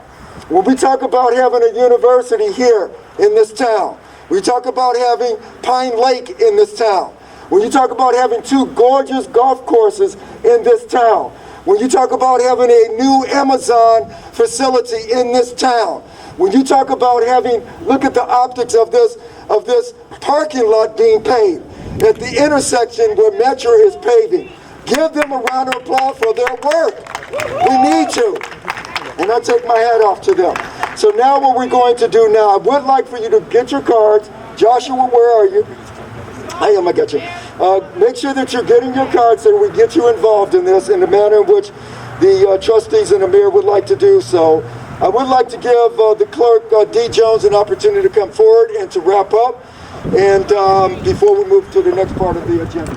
When we talk about having a university here in this town, we talk about having Pine Lake in this town, when you talk about having 2 gorgeous golf courses in this town, when you talk about having a new Amazon facility in this town, when you talk about having, look at the optics of this parking lot being paved at the intersection where Metro is paving. Give them a round of applause for their work. We need to. And I take my hat off to them. So now what we're going to do now, I would like for you to get your cards. Joshua, where are you? I am, I got you. Make sure that you're getting your cards so we get you involved in this in the manner in which the trustees and the mayor would like to do so. I would like to give the clerk, D. Jones, an opportunity to come forward and to wrap up, and before we move to the next part of the agenda.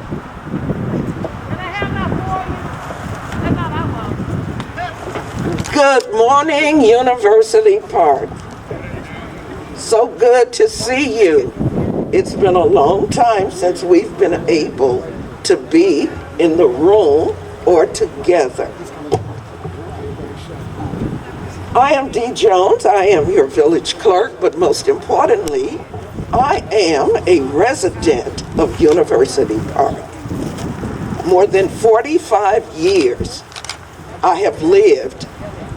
Good morning, University Park. So good to see you. It's been a long time since we've been able to be in the room or together. I am Dee Jones. I am your village clerk, but most importantly, I am a resident of University Park. More than 45 years I have lived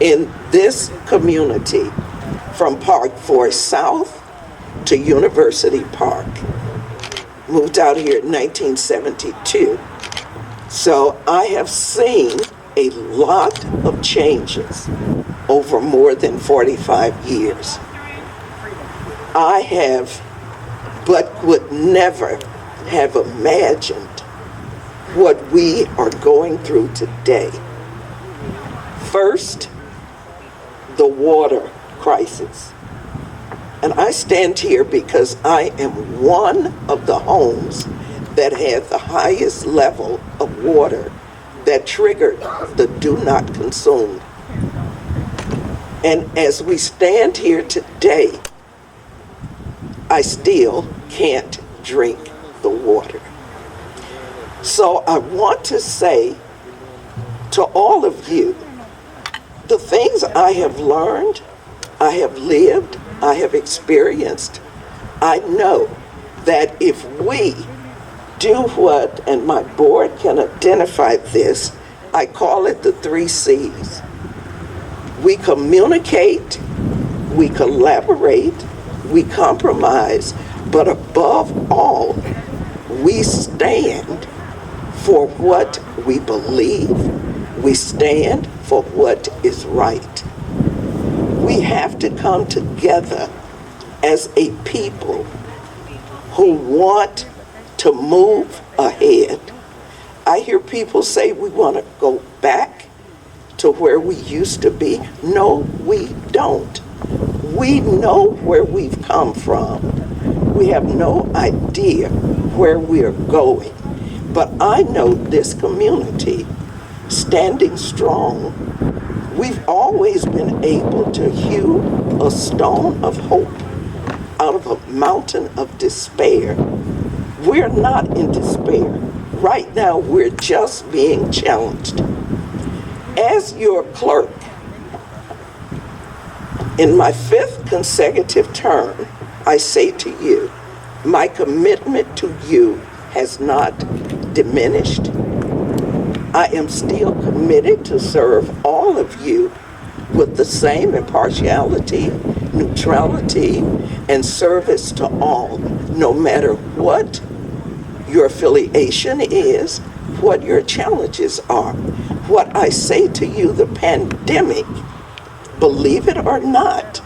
in this community, from Park Forest South to University Park. Moved out here in 1972. So I have seen a lot of changes over more than 45 years. I have, but would never have imagined what we are going through today. First, the water crisis. And I stand here because I am one of the homes that had the highest level of water that triggered the do not consume. And as we stand here today, I still can't drink the water. So I want to say to all of you, the things I have learned, I have lived, I have experienced, I know that if we do what, and my board can identify this, I call it the 3 C's. We communicate, we collaborate, we compromise, but above all, we stand for what we believe. We stand for what is right. We have to come together as a people who want to move ahead. I hear people say we want to go back to where we used to be. No, we don't. We know where we've come from. We have no idea where we're going. But I know this community, standing strong, we've always been able to hew a stone of hope out of a mountain of despair. We're not in despair. Right now, we're just being challenged. As your clerk, in my 5th consecutive term, I say to you, my commitment to you has not diminished. I am still committed to serve all of you with the same impartiality, neutrality, and service to all, no matter what your affiliation is, what your challenges are. What I say to you, the pandemic, believe it or not,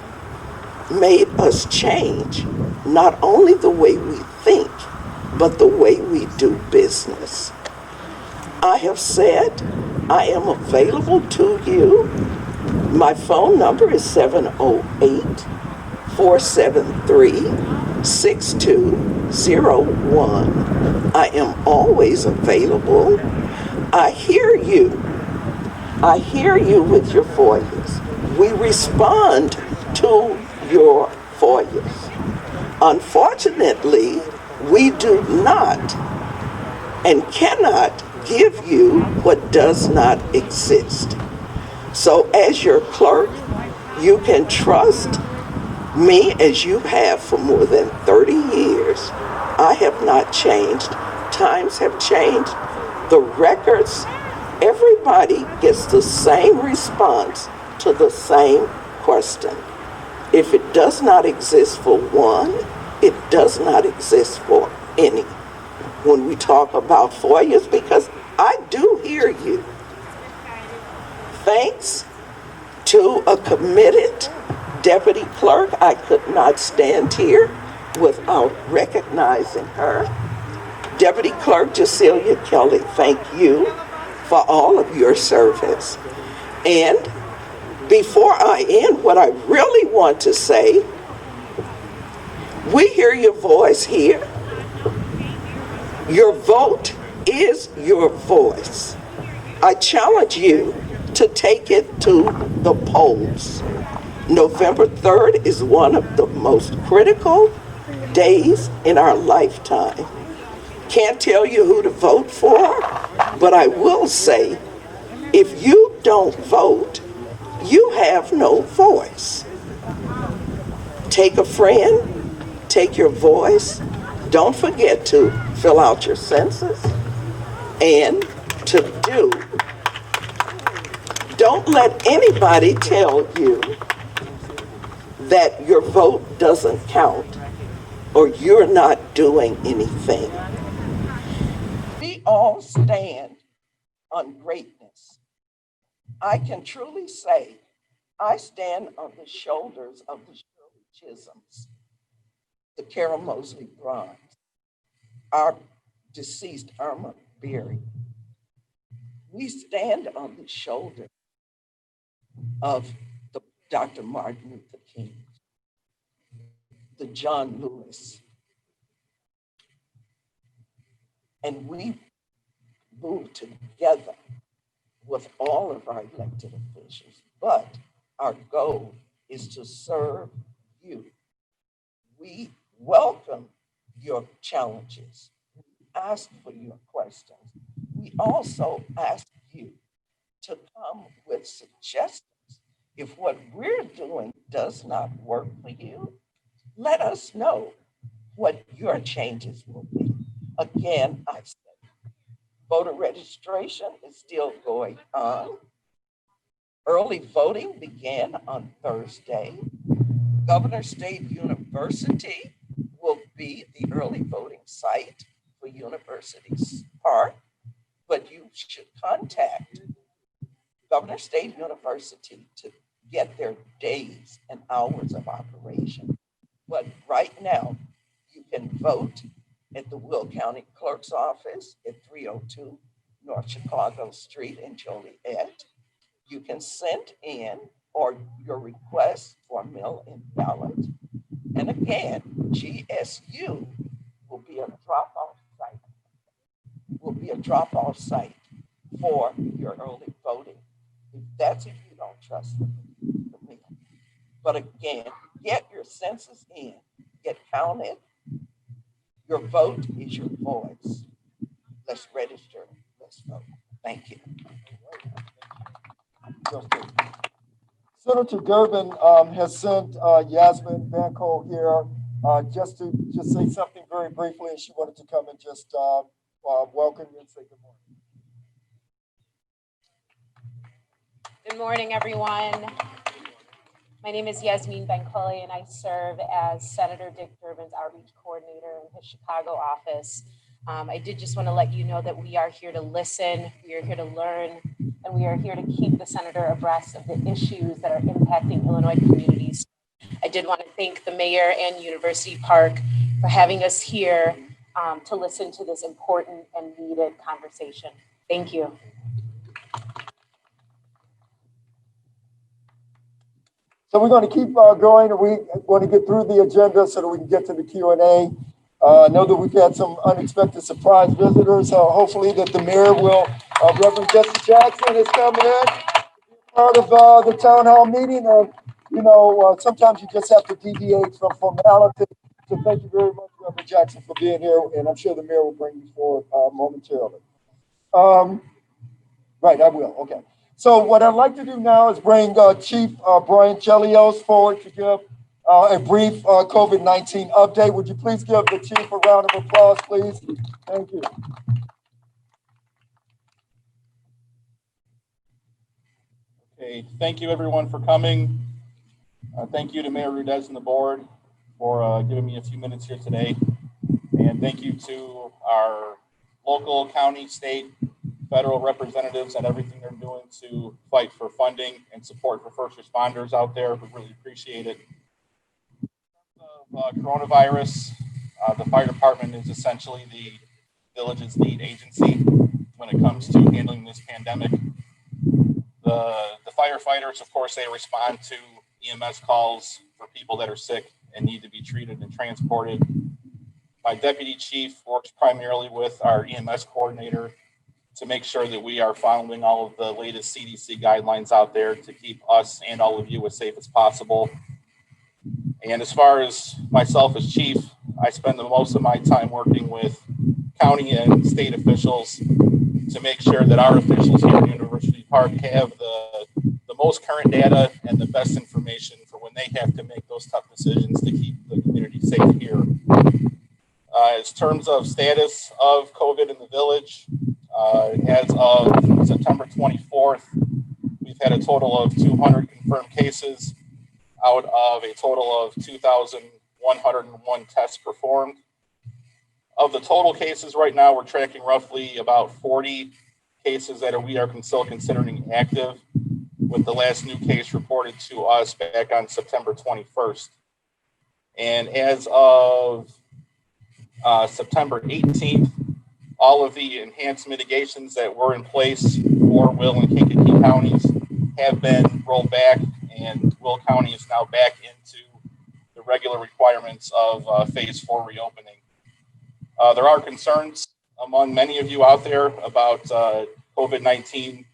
made us change not only the way we think, but the way we do business. I have said I am available to you. My phone number is 708-473-6201. I am always available. I hear you. I hear you with your FOIAs. We respond to your FOIAs. Unfortunately, we do not and cannot give you what does not exist. So as your clerk, you can trust me as you have for more than 30 years. I have not changed. Times have changed. The records, everybody gets the same response to the same question. If it does not exist for one, it does not exist for any. When we talk about FOIAs, because I do hear you. Thanks to a committed deputy clerk, I could not stand here without recognizing her. Deputy Clerk Jasilia Kelly, thank you for all of your service. And before I end, what I really want to say, we hear your voice here. Your vote is your voice. I challenge you to take it to the polls. November 3rd is one of the most critical days in our lifetime. Can't tell you who to vote for, but I will say, if you don't vote, you have no voice. Take a friend, take your voice. Don't forget to fill out your census and to do. Don't let anybody tell you that your vote doesn't count or you're not doing anything. We all stand on greatness. I can truly say I stand on the shoulders of the Shirley Chisholms, the Carol Mosley Bronze, our deceased Irma Berry. We stand on the shoulders of the Dr. Martin Luther King, the John Lewis. And we move together with all of our elected officials, but our goal is to serve you. We welcome your challenges. We ask for your questions. We also ask you to come with suggestions. If what we're doing does not work for you, let us know what your changes will be. Again, I said, voter registration is still going on. Early voting began on Thursday. Governor State University will be the early voting site for University's Park, but you should contact Governor State University to get their days and hours of operation. But right now, you can vote at the Will County Clerk's Office at 302 North Chicago Street in Joliet. You can send in or your request for mail-in ballot. And again, GSU will be a drop-off site. For your early voting. That's if you don't trust me. But again, get your census in, get counted. Your vote is your voice. Let's register, let's vote. Thank you. Senator Durbin has sent Yasmin Banco here just to say something very briefly, and she wanted to come and just welcome you and say good morning. Good morning, everyone. My name is Yasmin Bankole, and I serve as Senator Dick Durbin's outreach coordinator in his Chicago office. I did just want to let you know that we are here to listen, we are here to learn, and we are here to keep the senator abreast of the issues that are impacting Illinois communities. I did want to thank the mayor and University Park for having us here to listen to this important and needed conversation. Thank you. So we're going to keep going, and we're going to get through the agenda so that we can get to the Q&A. I know that we've had some unexpected surprise visitors. Hopefully that the mayor will, Reverend Jesse Jackson is coming in, part of the town hall meeting. And, you know, sometimes you just have to deviate from formality. So thank you very much, Reverend Jackson, for being here. And I'm sure the mayor will bring you forward momentarily. Right, I will. Okay. So what I'd like to do now is bring Chief Brian Chelios forward to give a brief COVID-19 update. Would you please give the chief a round of applause, please? Thank you. Okay, thank you everyone for coming. Thank you to Mayor Rudez and the board for giving me a few minutes here today. And thank you to our local, county, state, federal representatives and everything they're doing to fight for funding and support for first responders out there. We really appreciate it. In terms of coronavirus, the fire department is essentially the village's lead agency when it comes to handling this pandemic. The firefighters, of course, they respond to EMS calls for people that are sick and need to be treated and transported. My deputy chief works primarily with our EMS coordinator to make sure that we are following all of the latest CDC guidelines out there to keep us and all of you as safe as possible. And as far as myself as chief, I spend the most of my time working with county and state officials to make sure that our officials here at University Park have the most current data and the best information for when they have to make those tough decisions to keep the community safe here. As terms of status of COVID in the village, as of September 24th, we've had a total of 200 confirmed cases out of a total of 2,101 tests performed. Of the total cases right now, we're tracking roughly about 40 cases that we are still considering active, with the last new case reported to us back on September 21st. And as of September 18th, all of the enhanced mitigations that were in place for Will and Kankakee counties have been rolled back, and Will County is now back into the regular requirements of phase 4 reopening. There are concerns among many of you out there about COVID-19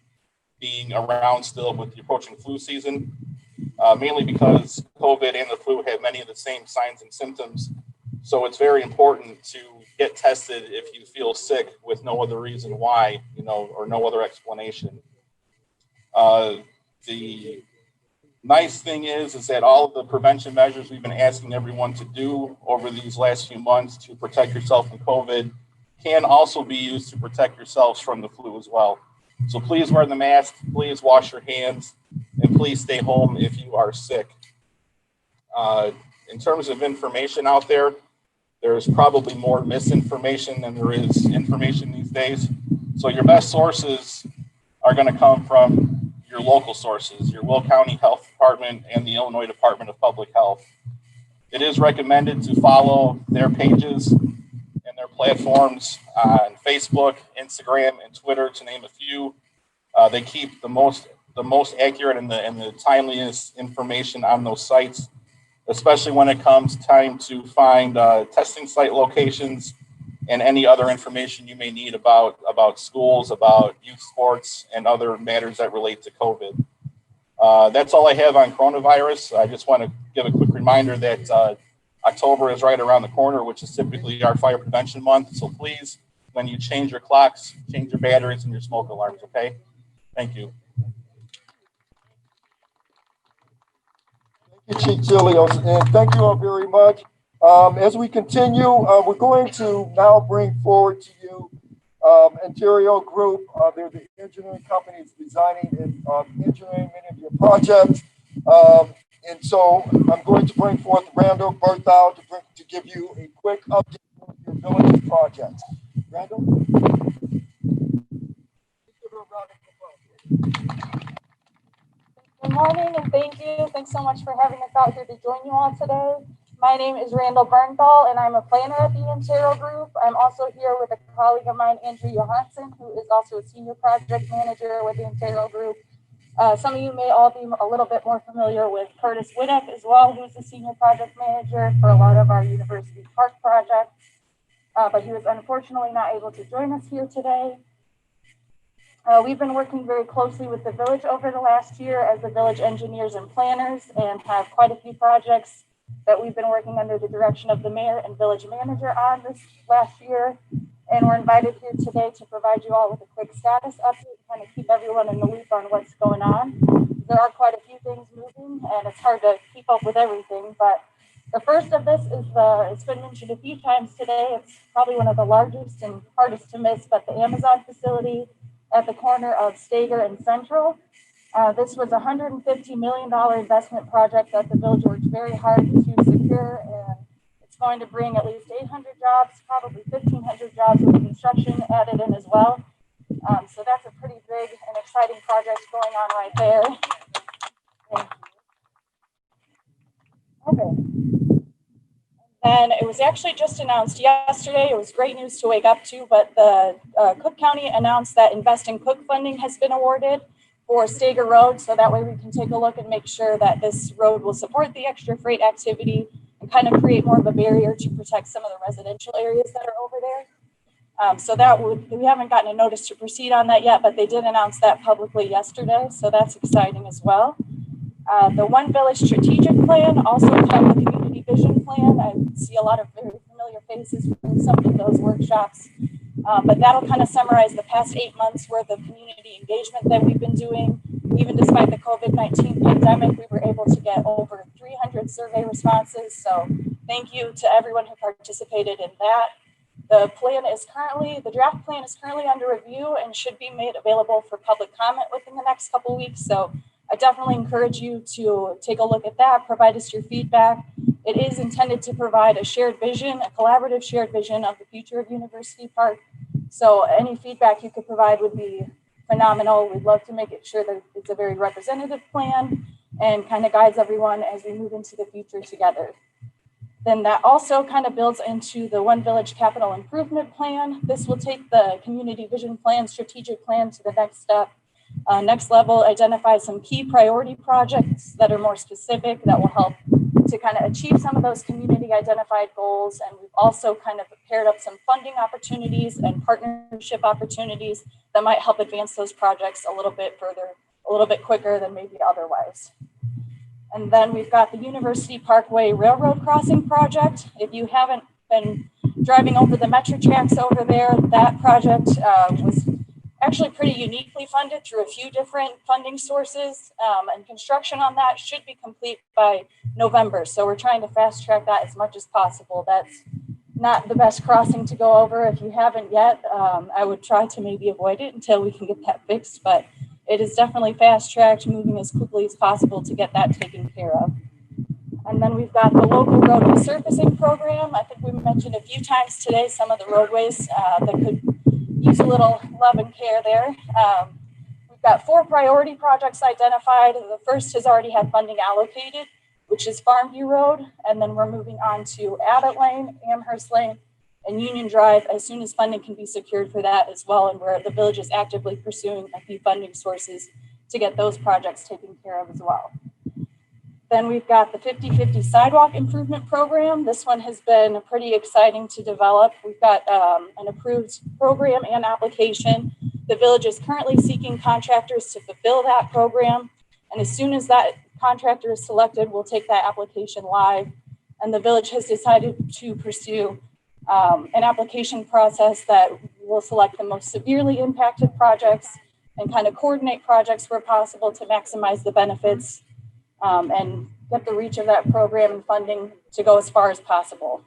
being around still with the approaching flu season, mainly because COVID and the flu have many of the same signs and symptoms. So it's very important to get tested if you feel sick with no other reason why, or no other explanation. The nice thing is that all of the prevention measures we've been asking everyone to do over these last few months to protect yourself from COVID can also be used to protect yourselves from the flu as well. So please wear the mask, please wash your hands, and please stay home if you are sick. In terms of information out there, there's probably more misinformation than there is information these days. So your best sources are going to come from your local sources, your Will County Health Department and the Illinois Department of Public Health. It is recommended to follow their pages and their platforms on Facebook, Instagram, and Twitter, to name a few. They keep the most accurate and the timeliest information on those sites, especially when it comes time to find testing site locations and any other information you may need about schools, about youth sports, and other matters that relate to COVID. That's all I have on coronavirus. I just want to give a quick reminder that October is right around the corner, which is typically our fire prevention month. So please, when you change your clocks, change your batteries and your smoke alarms, okay? Thank you. Thank you, Chief Chilios, and thank you all very much. As we continue, we're going to now bring forward to you Ontario Group. They're the engineering companies designing and engineering many of your projects. And so I'm going to bring forth Randall Berthoud to give you a quick update on your village projects. Randall? Good morning and thank you. Thanks so much for having us out here to join you all today. My name is Randall Bernthal and I'm a planner at the Ontario Group. I'm also here with a colleague of mine, Andrew Johansson, who is also a senior project manager with the Ontario Group. Some of you may all be a little bit more familiar with Curtis Whittock as well, who's the senior project manager for a lot of our University Park projects. But he was unfortunately not able to join us here today. We've been working very closely with the village over the last year as the village engineers and planners, and have quite a few projects that we've been working under the direction of the mayor and village manager on this last year. And we're invited here today to provide you all with a quick status update, kind of keep everyone in the loop on what's going on. There are quite a few things moving and it's hard to keep up with everything, but the first of this is it's been mentioned a few times today. It's probably one of the largest and hardest to miss, but the Amazon facility at the corner of Stager and Central. This was a $150 million investment project that the village worked very hard to secure, and it's going to bring at least 800 jobs, probably 1,500 jobs with construction added in as well. So that's a pretty big and exciting project going on right there. Thank you. Okay. And it was actually just announced yesterday. It was great news to wake up to, but the Cook County announced that Invest in Cook funding has been awarded for Stager Road. So that way we can take a look and make sure that this road will support the extra freight activity and kind of create more of a barrier to protect some of the residential areas that are over there. So we haven't gotten a notice to proceed on that yet, but they did announce that publicly yesterday. So that's exciting as well. The One Village strategic plan also called the community vision plan. I see a lot of very familiar faces from some of those workshops, but that'll kind of summarize the past 8 months worth of community engagement that we've been doing. Even despite the COVID-19 pandemic, we were able to get over 300 survey responses. So thank you to everyone who participated in that. The draft plan is currently under review and should be made available for public comment within the next couple weeks. So I definitely encourage you to take a look at that, provide us your feedback. It is intended to provide a shared vision, a collaborative shared vision of the future of University Park. So any feedback you could provide would be phenomenal. We'd love to make it sure that it's a very representative plan and kind of guides everyone as we move into the future together. Then that also kind of builds into the One Village Capital Improvement Plan. This will take the community vision plan, strategic plan to the next step. Next level, identify some key priority projects that are more specific that will help to kind of achieve some of those community identified goals. And we've also kind of paired up some funding opportunities and partnership opportunities that might help advance those projects a little bit further, a little bit quicker than maybe otherwise. And then we've got the University Parkway Railroad Crossing project. If you haven't been driving over the metro tracks over there, that project was actually pretty uniquely funded through a few different funding sources, and construction on that should be complete by November. So we're trying to fast track that as much as possible. That's not the best crossing to go over. If you haven't yet, I would try to maybe avoid it until we can get that fixed, but it is definitely fast tracked, moving as quickly as possible to get that taken care of. And then we've got the local road resurfacing program. I think we mentioned a few times today some of the roadways that could use a little love and care there. We've got 4 priority projects identified. The first has already had funding allocated, which is Farmview Road. And then we're moving on to Abbott Lane, Amherst Lane, and Union Drive as soon as funding can be secured for that as well. And where the village is actively pursuing a few funding sources to get those projects taken care of as well. Then we've got the 50/50 sidewalk improvement program. This one has been pretty exciting to develop. We've got an approved program and application. The village is currently seeking contractors to fulfill that program. And as soon as that contractor is selected, we'll take that application live. And the village has decided to pursue an application process that will select the most severely impacted projects and kind of coordinate projects where possible to maximize the benefits and get the reach of that program and funding to go as far as possible.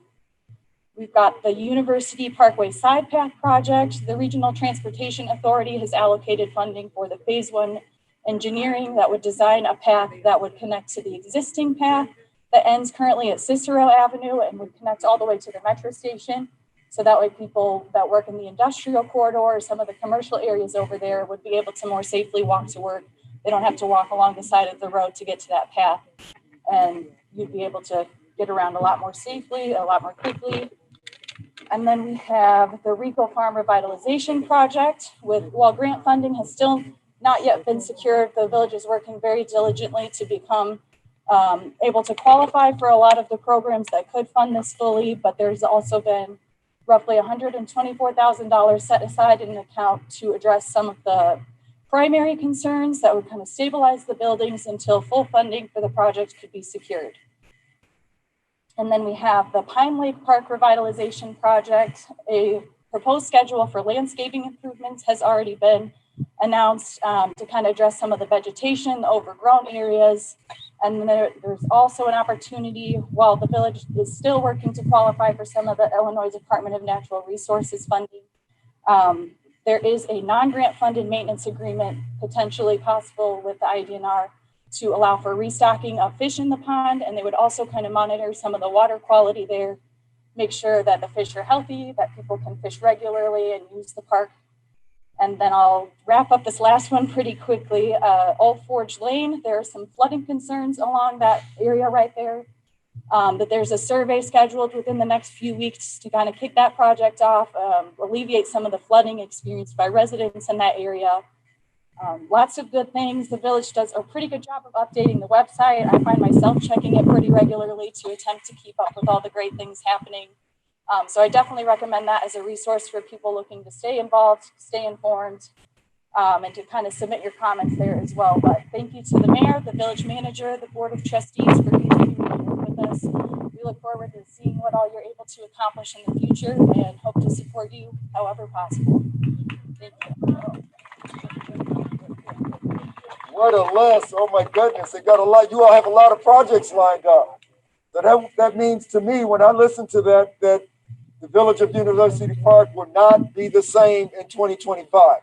We've got the University Parkway Side Path project. The Regional Transportation Authority has allocated funding for the phase 1 engineering that would design a path that would connect to the existing path that ends currently at Cicero Avenue and would connect all the way to the metro station. So that way people that work in the industrial corridor or some of the commercial areas over there would be able to more safely walk to work. They don't have to walk along the side of the road to get to that path. And you'd be able to get around a lot more safely, a lot more quickly. And then we have the Ricoh Farm Revitalization project while grant funding has still not yet been secured, the village is working very diligently to become able to qualify for a lot of the programs that could fund this fully, but there's also been roughly $124,000 set aside in an account to address some of the primary concerns that would kind of stabilize the buildings until full funding for the project could be secured. And then we have the Pine Lake Park Revitalization Project. A proposed schedule for landscaping improvements has already been announced to kind of address some of the vegetation, the overgrown areas. And then there's also an opportunity, while the village is still working to qualify for some of the Illinois Department of Natural Resources funding, there is a non-grant funded maintenance agreement potentially possible with the IDNR to allow for restocking of fish in the pond. And they would also kind of monitor some of the water quality there, make sure that the fish are healthy, that people can fish regularly and use the park. And then I'll wrap up this last one pretty quickly. Old Forge Lane, there are some flooding concerns along that area right there. That there's a survey scheduled within the next few weeks to kind of kick that project off, alleviate some of the flooding experienced by residents in that area. Lots of good things. The village does a pretty good job of updating the website. I find myself checking it pretty regularly to attempt to keep up with all the great things happening. So I definitely recommend that as a resource for people looking to stay involved, stay informed, and to kind of submit your comments there as well. But thank you to the mayor, the village manager, the board of trustees for continuing to work with us. We look forward to seeing what all you're able to accomplish in the future and hope to support you however possible. Thank you. What a list. Oh my goodness. They got a lot. You all have a lot of projects lined up. So that means to me, when I listen to that the village of University Park will not be the same in 2025.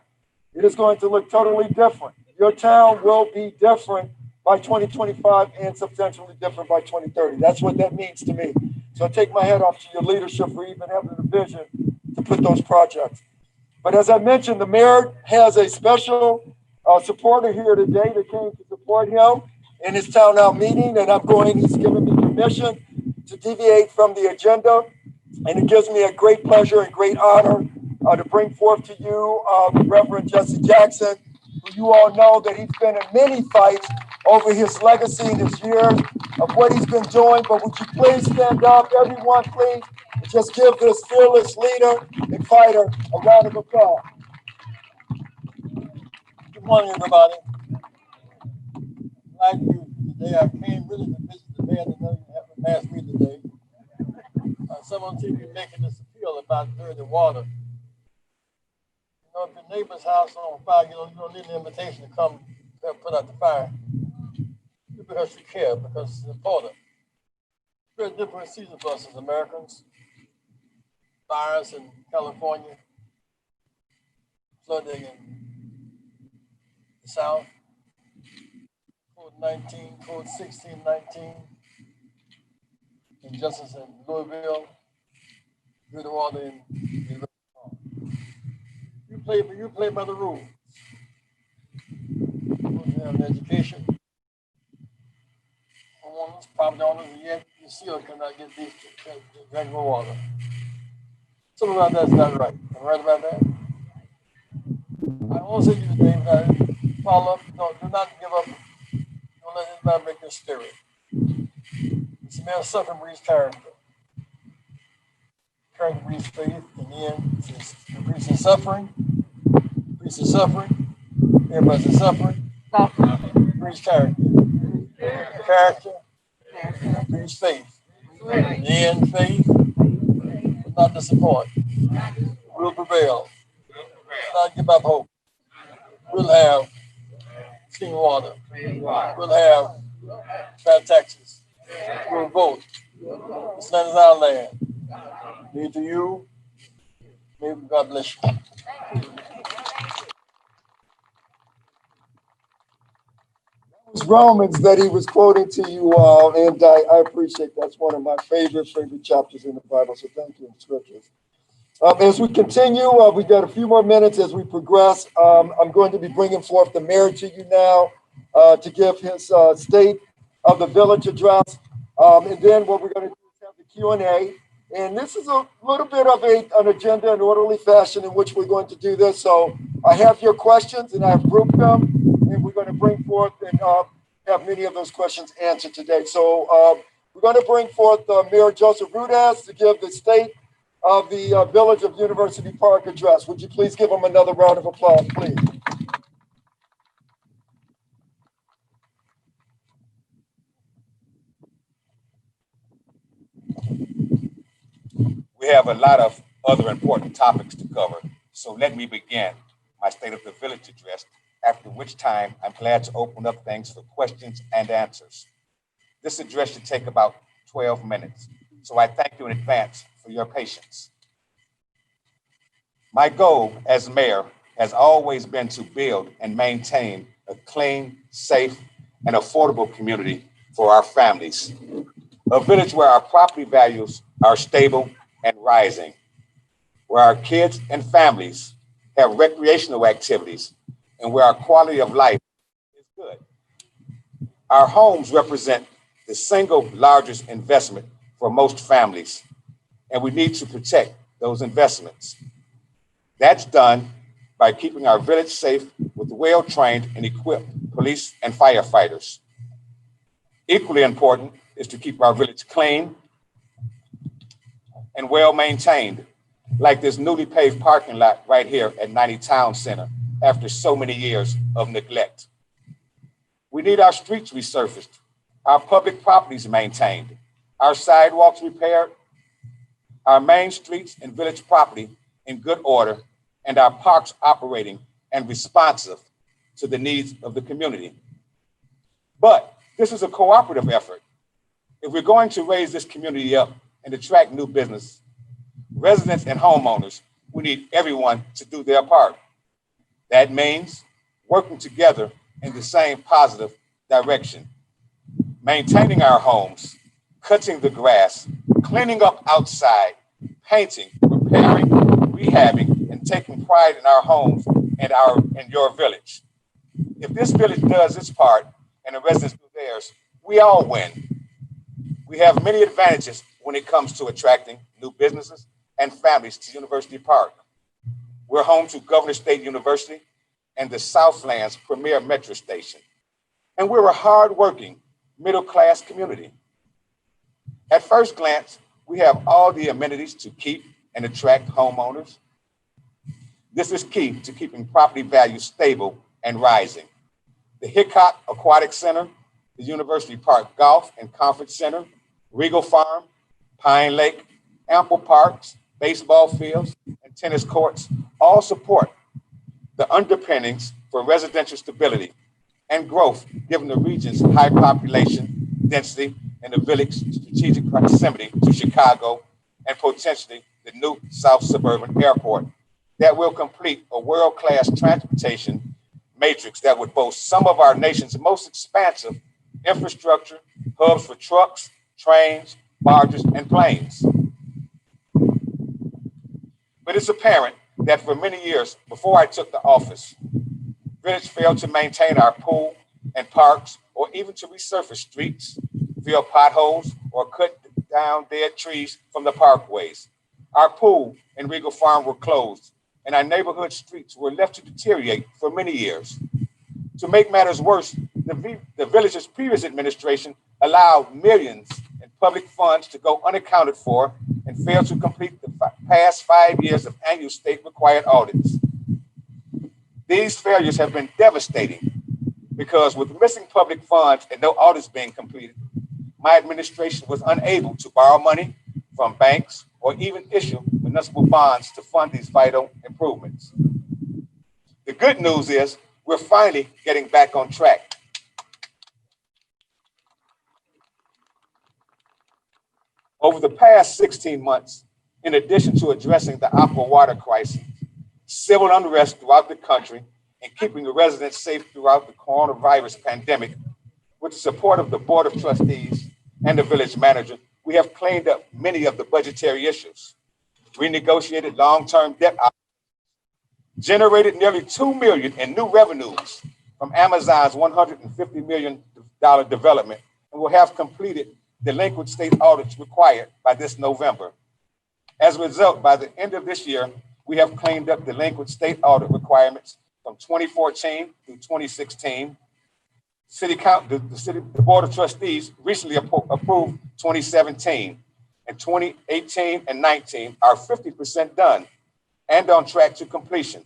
It is going to look totally different. Your town will be different by 2025 and substantially different by 2030. That's what that means to me. So I take my hat off to your leadership for even having the vision to put those projects. But as I mentioned, the mayor has a special supporter here today that came to support him in his town hall meeting, and he's given me permission to deviate from the agenda. And it gives me a great pleasure and great honor to bring forth to you Reverend Jesse Jackson, who you all know that he's been in many fights over his legacy this year of what he's been doing. But would you please stand up, everyone, please, and just give this fearless leader and fighter a round of applause. Good morning, everybody. Like you, today I came really to visit the man that doesn't have to pass me today. Someone seems to be making this appeal about dirty water. You know, if your neighbor's house is on fire, you don't need an invitation to come put out the fire. Because you care, because it's important. It's very different season for us as Americans. Fires in California, flooding in the South, Code 19, Code 1619, injustice in Louisville, good water in you play by the rules. You have an education. Homeowners, property owners, and yet you still cannot get these drinkable water. Something about that's not right. Am I right about that? I also say to you today that follow up, do not give up. Don't let anybody break your spirit. It's a man of suffering breeds character. Character breeds faith. In the end, it's increasing suffering. Increasing suffering. Everybody's suffering. Breeds character. Character breeds faith. In the end, faith will not disappoint. Will prevail. Not give up hope. We'll have clean water. We'll have bad taxes. We'll vote. This land is our land. Me to you. May God bless you. It's Romans that he was quoting to you all, and I appreciate that's one of my favorite chapters in the Bible. So thank you in scriptures. As we continue, we've got a few more minutes as we progress. I'm going to be bringing forth the mayor to you now to give his state of the village address. And then what we're going to do is have the Q&A. And this is a little bit of an agenda in orderly fashion in which we're going to do this. So I have your questions and I've grouped them. And we're going to bring forth and have many of those questions answered today. So we're going to bring forth Mayor Joseph Rudez to give the state of the Village of University Park address. Would you please give him another round of applause, please? We have a lot of other important topics to cover, so let me begin my State of the Village address, after which time I'm glad to open up things for questions and answers. This address should take about 12 minutes, so I thank you in advance for your patience. My goal as mayor has always been to build and maintain a clean, safe, and affordable community for our families. A village where our property values are stable and rising, where our kids and families have recreational activities, and where our quality of life is good. Our homes represent the single largest investment for most families, and we need to protect those investments. That's done by keeping our village safe with well-trained and equipped police and firefighters. Equally important is to keep our village clean and well-maintained, like this newly paved parking lot right here at 90 Town Center after so many years of neglect. We need our streets resurfaced, our public properties maintained, our sidewalks repaired, our main streets and village property in good order, and our parks operating and responsive to the needs of the community. But this is a cooperative effort. If we're going to raise this community up and attract new business, residents and homeowners, we need everyone to do their part. That means working together in the same positive direction, maintaining our homes, cutting the grass, cleaning up outside, painting, repairing, rehabbing, and taking pride in our homes and your village. If this village does its part and the residents do theirs, we all win. We have many advantages when it comes to attracting new businesses and families to University Park. We're home to Governor State University and the Southland's premier metro station. And we're a hard-working, middle-class community. At first glance, we have all the amenities to keep and attract homeowners. This is key to keeping property values stable and rising. The Hickok Aquatic Center, the University Park Golf and Conference Center, Regal Farm, Pine Lake, ample parks, baseball fields, and tennis courts all support the underpinnings for residential stability and growth given the region's high population density and the village's strategic proximity to Chicago and potentially the new South Suburban Airport that will complete a world-class transportation matrix that would boast some of our nation's most expansive infrastructure, hubs for trucks, trains, barges, and planes. But it's apparent that for many years before I took the office, Village failed to maintain our pool and parks or even to resurface streets, fill potholes, or cut down dead trees from the parkways. Our pool and Regal Farm were closed, and our neighborhood streets were left to deteriorate for many years. To make matters worse, the village's previous administration allowed millions in public funds to go unaccounted for and failed to complete the past 5 years of annual state required audits. These failures have been devastating because with missing public funds and no audits being completed, my administration was unable to borrow money from banks or even issue municipal bonds to fund these vital improvements. The good news is we're finally getting back on track. Over the past 16 months, in addition to addressing the Aqua water crisis, civil unrest throughout the country, and keeping the residents safe throughout the coronavirus pandemic, with the support of the Board of Trustees and the village manager, we have cleaned up many of the budgetary issues, renegotiated long-term debt, generated nearly $2 million in new revenues from Amazon's $150 million development, and will have completed delinquent state audits required by this November. As a result, by the end of this year, we have cleaned up delinquent state audit requirements from 2014 through 2016. The Board of Trustees recently approved 2017, and 2018 and 19 are 50% done and on track to completion.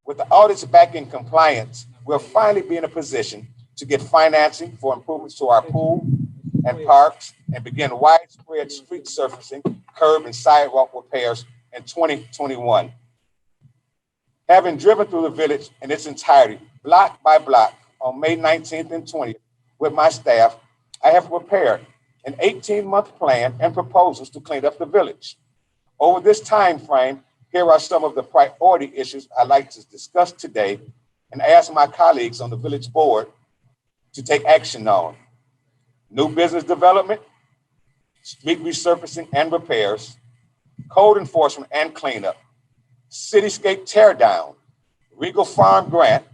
With the audits back in compliance, we'll finally be in a position to get financing for improvements to our pool and parks and begin widespread street surfacing, curb and sidewalk repairs in 2021. Having driven through the village in its entirety, block by block, on May 19th and 20th with my staff, I have prepared an 18-month plan and proposals to clean up the village. Over this time frame, here are some of the priority issues I'd like to discuss today and ask my colleagues on the village board to take action on. New business development, street resurfacing and repairs, code enforcement and cleanup, cityscape tear down, Regal Farm grant,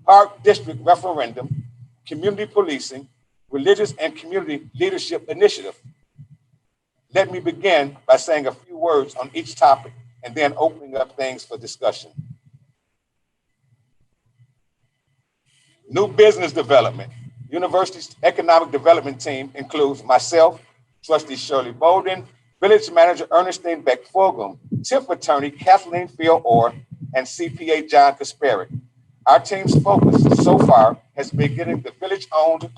Park District referendum, community policing, religious and community leadership initiative. Let me begin by saying a few words on each topic and then opening up things for discussion. New business development. University's economic development team includes myself, Trustee Shirley Bolden, Village Manager Ernestine Beck-Fogum, TIF Attorney Kathleen Field-Orr, and CPA John Kasparic. Our team's focus so far has been getting the village-owned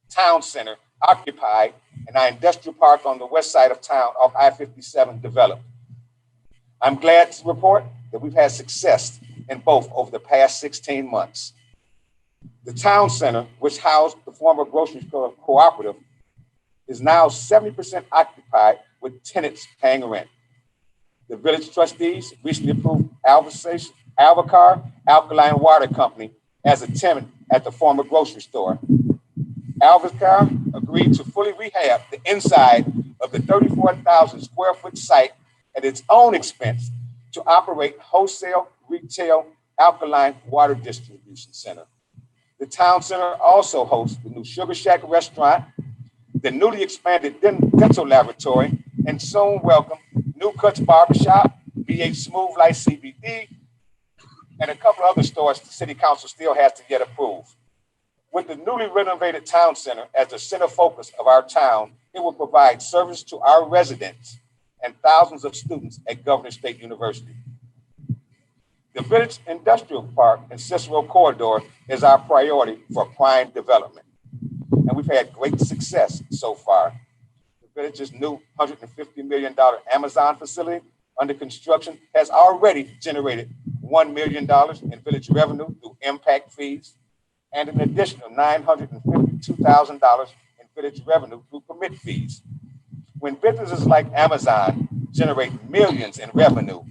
town center occupied and our industrial park on the west side of town off I-57 developed. I'm glad to report that we've had success in both over the past 16 months. The town center, which housed the former grocery store cooperative, is now 70% occupied with tenants paying rent. The village trustees recently approved Alvacar Alkaline Water Company as a tenant at the former grocery store. Alvacar agreed to fully rehab the inside of the 34,000 square foot site at its own expense to operate wholesale retail alkaline water distribution center. The town center also hosts the new Sugar Shack restaurant, the newly expanded dental laboratory, and soon welcome New Cuts Barbershop, BH Smooth Light CBD, and a couple other stores the city council still has to get approved. With the newly renovated town center as the center focus of our town, it will provide service to our residents and thousands of students at Governor State University. The Village Industrial Park and Cicero corridor is our priority for prime development, and we've had great success so far. The village's new $150 million Amazon facility under construction has already generated $1 million in village revenue through impact fees, and an additional $952,000 in village revenue through permit fees. When businesses like Amazon generate millions in revenue,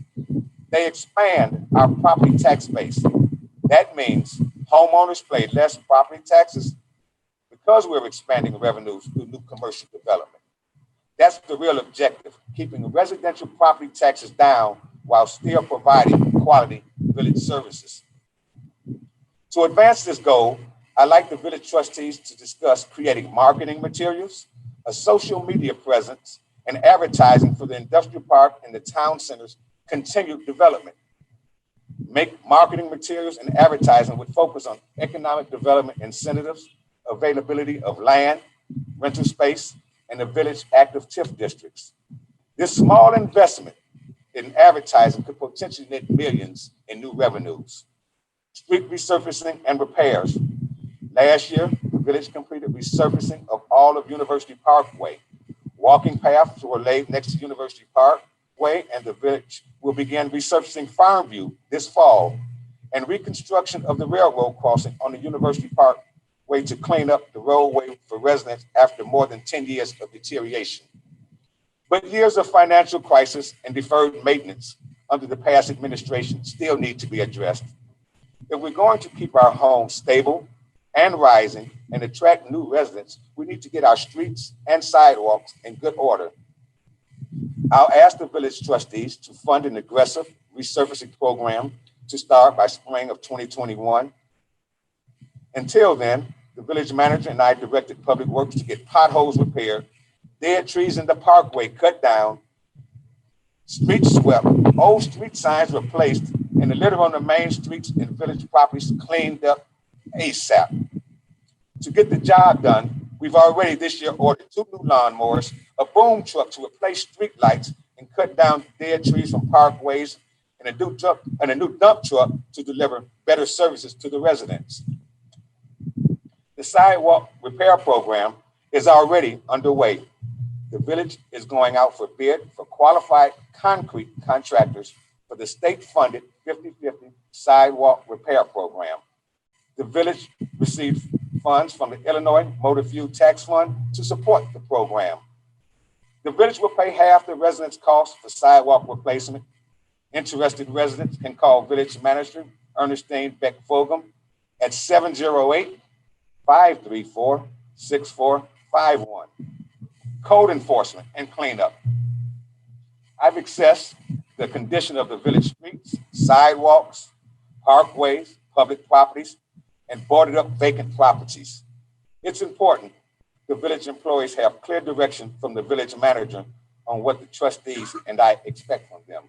they expand our property tax base. That means homeowners pay less property taxes because we're expanding revenues through new commercial development. That's the real objective, keeping residential property taxes down while still providing quality village services. To advance this goal, I'd like the village trustees to discuss creating marketing materials, a social media presence, and advertising for the industrial park and the town center's continued development. Make marketing materials and advertising with focus on economic development incentives, availability of land, rental space, and the village active TIF districts. This small investment in advertising could potentially net millions in new revenues. Street resurfacing and repairs. Last year, the village completed resurfacing of all of University Parkway. Walking paths were laid next to University Parkway, and the village will begin resurfacing Farmview this fall, and reconstruction of the railroad crossing on the University Parkway to clean up the roadway for residents after more than 10 years of deterioration. But years of financial crisis and deferred maintenance under the past administration still need to be addressed. If we're going to keep our homes stable and rising and attract new residents, we need to get our streets and sidewalks in good order. I'll ask the village trustees to fund an aggressive resurfacing program to start by spring of 2021. Until then, the village manager and I directed Public Works to get potholes repaired, dead trees in the parkway cut down, streets swept, old street signs replaced, and the litter on the main streets and village properties cleaned up ASAP. To get the job done, we've already this year ordered 2 new lawnmowers, a boom truck to replace street lights and cut down dead trees from parkways, and a new dump truck to deliver better services to the residents. The Sidewalk Repair program is already underway. The village is going out for bid for qualified concrete contractors for the state-funded 50/50 Sidewalk Repair program. The village received funds from the Illinois Motor Fuel Tax Fund to support the program. The village will pay half the residents' cost for sidewalk replacement. Interested residents can call village manager Ernestine Beck-Fogum at 708-534-6451. Code enforcement and cleanup. I've assessed the condition of the village streets, sidewalks, parkways, public properties, and boarded up vacant properties. It's important the village employees have clear direction from the village manager on what the trustees and I expect from them.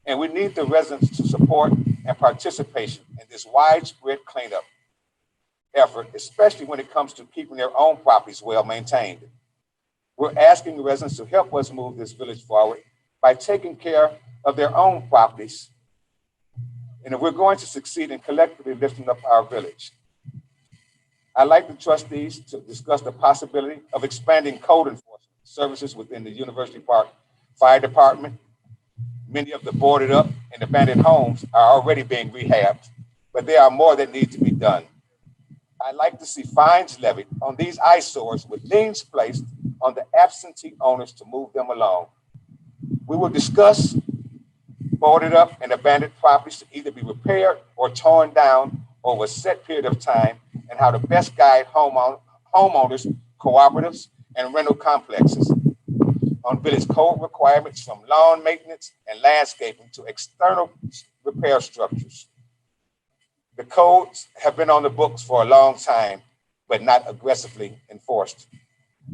And we need the residents to support and participation in this widespread cleanup effort, especially when it comes to keeping their own properties well maintained. We're asking the residents to help us move this village forward by taking care of their own properties. And if we're going to succeed in collectively lifting up our village, I'd like the trustees to discuss the possibility of expanding code enforcement services within the University Park Fire Department. Many of the boarded up and abandoned homes are already being rehabbed, but there are more that need to be done. I'd like to see fines levied on these eyesores with liens placed on the absentee owners to move them along. We will discuss boarded up and abandoned properties to either be repaired or torn down over a set period of time, and how to best guide homeowners, cooperatives, and rental complexes on village code requirements from lawn maintenance and landscaping to external repair structures. The codes have been on the books for a long time, but not aggressively enforced.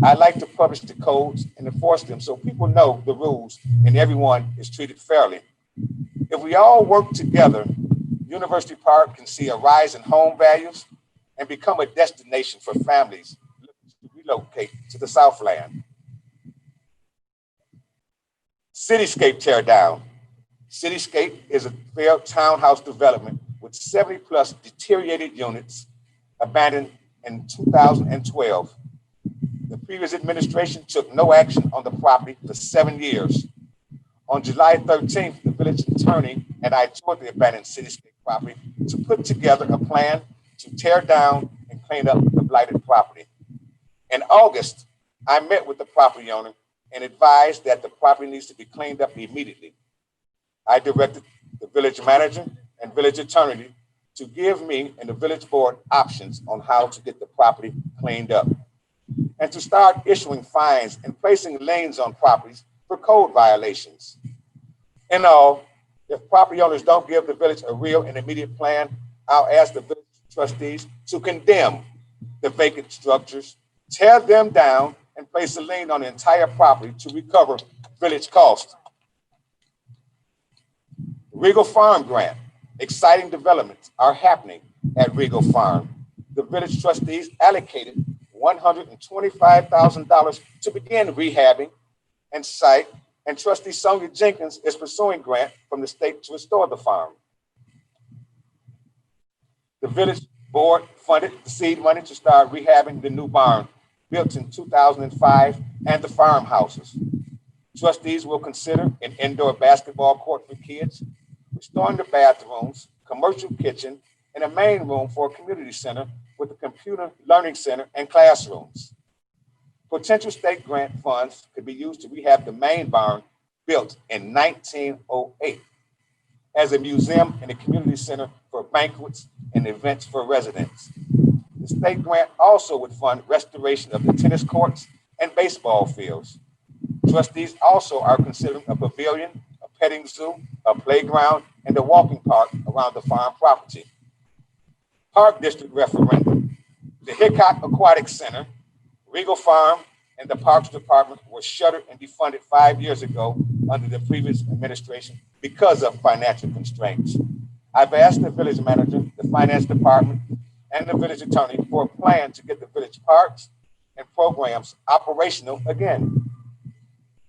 I like to publish the codes and enforce them so people know the rules and everyone is treated fairly. If we all work together, University Park can see a rise in home values and become a destination for families looking to relocate to the Southland. Cityscape tear down. Cityscape is a failed townhouse development with 70 plus deteriorated units abandoned in 2012. The previous administration took no action on the property for 7 years. On July 13th, the village attorney and I toured the abandoned Cityscape property to put together a plan to tear down and clean up the blighted property. In August, I met with the property owner and advised that the property needs to be cleaned up immediately. I directed the village manager and village attorney to give me and the village board options on how to get the property cleaned up and to start issuing fines and placing liens on properties for code violations. In all, if property owners don't give the village a real and immediate plan, I'll ask the village trustees to condemn the vacant structures, tear them down, and place a lien on the entire property to recover village costs. Regal Farm grant. Exciting developments are happening at Regal Farm. The village trustees allocated $125,000 to begin rehabbing and site, and trustee Sonia Jenkins is pursuing grant from the state to restore the farm. The village board funded the seed money to start rehabbing the new barn built in 2005 and the farmhouses. Trustees will consider an indoor basketball court for kids, restoring the bathrooms, commercial kitchen, and a main room for a community center with a computer learning center and classrooms. Potential state grant funds could be used to rehab the main barn built in 1908 as a museum and a community center for banquets and events for residents. The state grant also would fund restoration of the tennis courts and baseball fields. Trustees also are considering a pavilion, a petting zoo, a playground, and a walking park around the farm property. Park District Referendum. The Hickok Aquatic Center, Regal Farm, and the Parks Department were shuttered and defunded 5 years ago under the previous administration because of financial constraints. I've asked the village manager, the finance department, and the village attorney for a plan to get the village parks and programs operational again.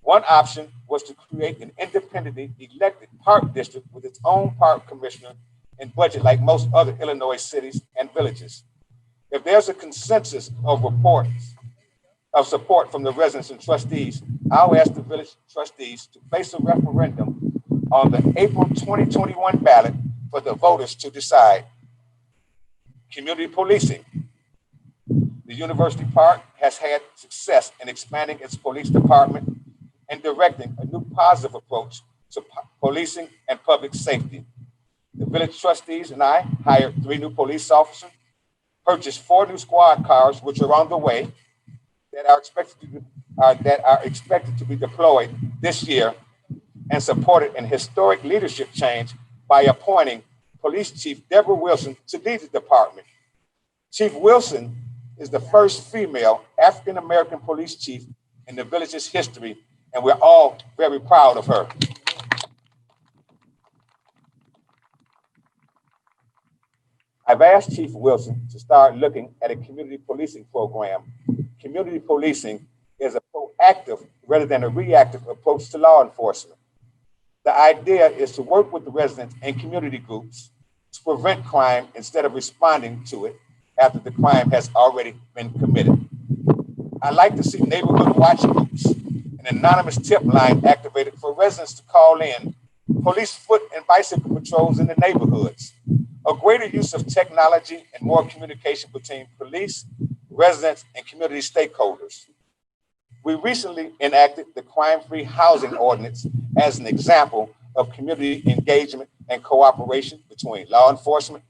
One option was to create an independently elected park district with its own park commissioner and budget like most other Illinois cities and villages. If there's a consensus of reports of support from the residents and trustees, I'll ask the village trustees to place a referendum on the April 2021 ballot for the voters to decide. Community policing. The University Park has had success in expanding its police department and directing a new positive approach to policing and public safety. The village trustees and I hired 3 new police officers, purchased 4 new squad cars, which are on the way, that are expected to be deployed this year, and supported an historic leadership change by appointing Police Chief Deborah Wilson to lead the department. Chief Wilson is the first female African-American police chief in the village's history, and we're all very proud of her. I've asked Chief Wilson to start looking at a community policing program. Community policing is a proactive rather than a reactive approach to law enforcement. The idea is to work with the residents and community groups to prevent crime instead of responding to it after the crime has already been committed. I like to see neighborhood watch groups, an anonymous tip line activated for residents to call in, police foot and bicycle patrols in the neighborhoods, a greater use of technology and more communication between police, residents, and community stakeholders. We recently enacted the crime-free housing ordinance as an example of community engagement and cooperation between law enforcement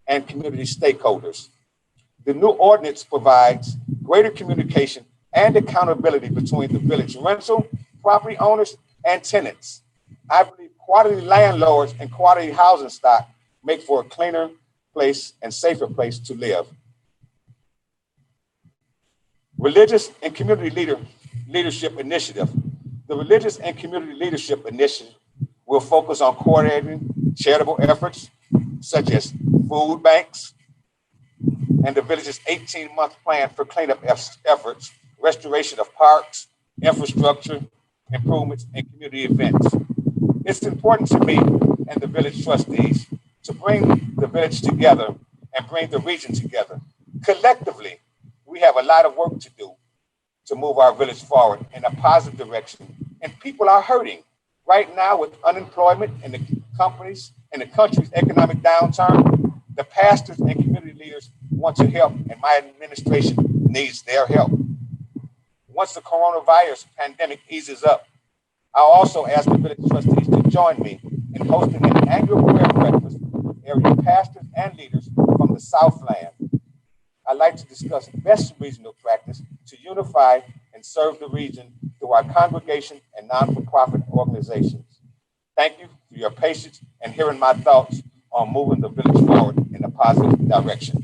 and community stakeholders. The new ordinance provides greater communication and accountability between the village rental, property owners, and tenants. I believe quality landlords and quality housing stock make for a cleaner place and safer place to live. Religious and community leadership initiative. The Religious and Community Leadership Initiative will focus on coordinating charitable efforts such as food banks, and the village's 18-month plan for cleanup efforts, restoration of parks, infrastructure, improvements, and community events. It's important to me and the village trustees to bring the village together and bring the region together. Collectively, we have a lot of work to do to move our village forward in a positive direction. And people are hurting. Right now with unemployment and the companies and the country's economic downturn, the pastors and community leaders want to help, and my administration needs their help. Once the coronavirus pandemic eases up, I'll also ask the village trustees to join me in hosting an annual prayer breakfast with area pastors and leaders from the Southland. I'd like to discuss best regional practice to unify and serve the region through our congregation and non-for-profit organizations. Thank you for your patience and hearing my thoughts on moving the village forward in a positive direction.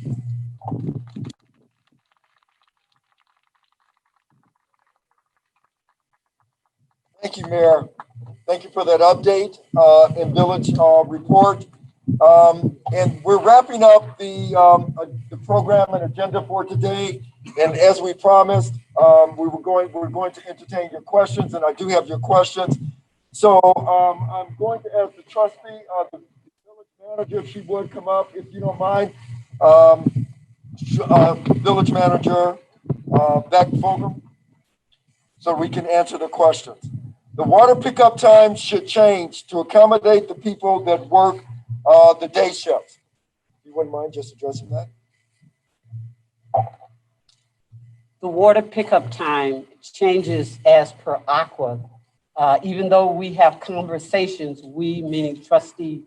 Thank you, Mayor. Thank you for that update and village report. And we're wrapping up the program and agenda for today. And as we promised, we're going to entertain your questions, and I do have your questions. So I'm going to ask the trustee, the village manager, if she would come up, if you don't mind. Village manager, Beck Fogram, so we can answer the questions. The water pickup time should change to accommodate the people that work the day shifts. You wouldn't mind just addressing that? The water pickup time changes as per Aqua. Even though we have conversations, we, meaning trustee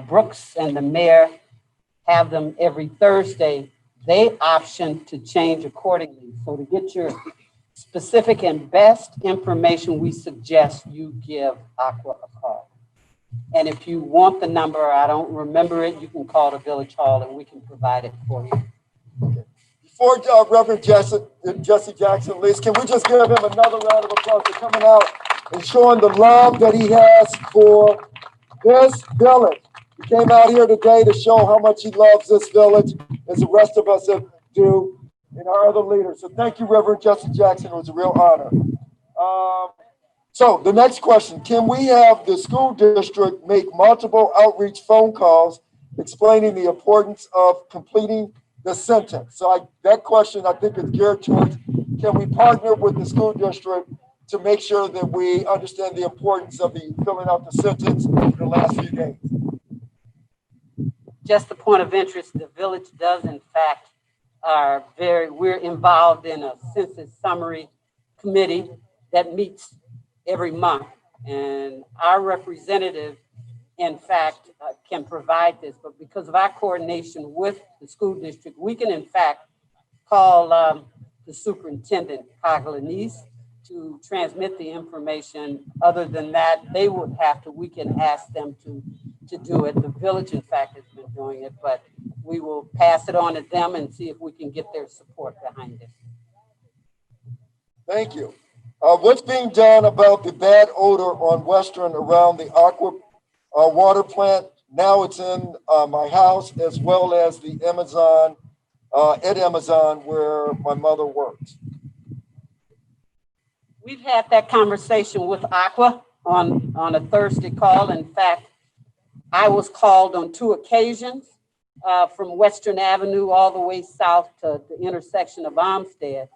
Brooks and the mayor, have them every Thursday, they option to change accordingly. So to get your specific and best information, we suggest you give Aqua a call. And if you want the number, I don't remember it, you can call the village hall and we can provide it for you. Okay. Before Reverend Jesse Jackson leaves, can we just give him another round of applause for coming out and showing the love that he has for this village? He came out here today to show how much he loves this village, as the rest of us do, and our other leaders. So thank you, Reverend Jesse Jackson. It was a real honor. So the next question, can we have the school district make multiple outreach phone calls explaining the importance of completing the sentence? So that question, I think, is geared towards, can we partner with the school district to make sure that we understand the importance of the filling out the sentence in the last few days? Just a point of interest, the village does in fact we're involved in a census summary committee that meets every month. And our representative, in fact, can provide this, but because of our coordination with the school district, we can in fact call the superintendent, Paglanese, to transmit the information. Other than that, they would have to, we can ask them to do it. The village, in fact, has been doing it, but we will pass it on to them and see if we can get their support behind it. Thank you. What's being done about the bad odor on Western around the Aqua water plant? Now it's in my house, as well as the Amazon, at Amazon, where my mother works. We've had that conversation with Aqua on a Thursday call. In fact, I was called on 2 occasions from Western Avenue all the way south to the intersection of Olmsted.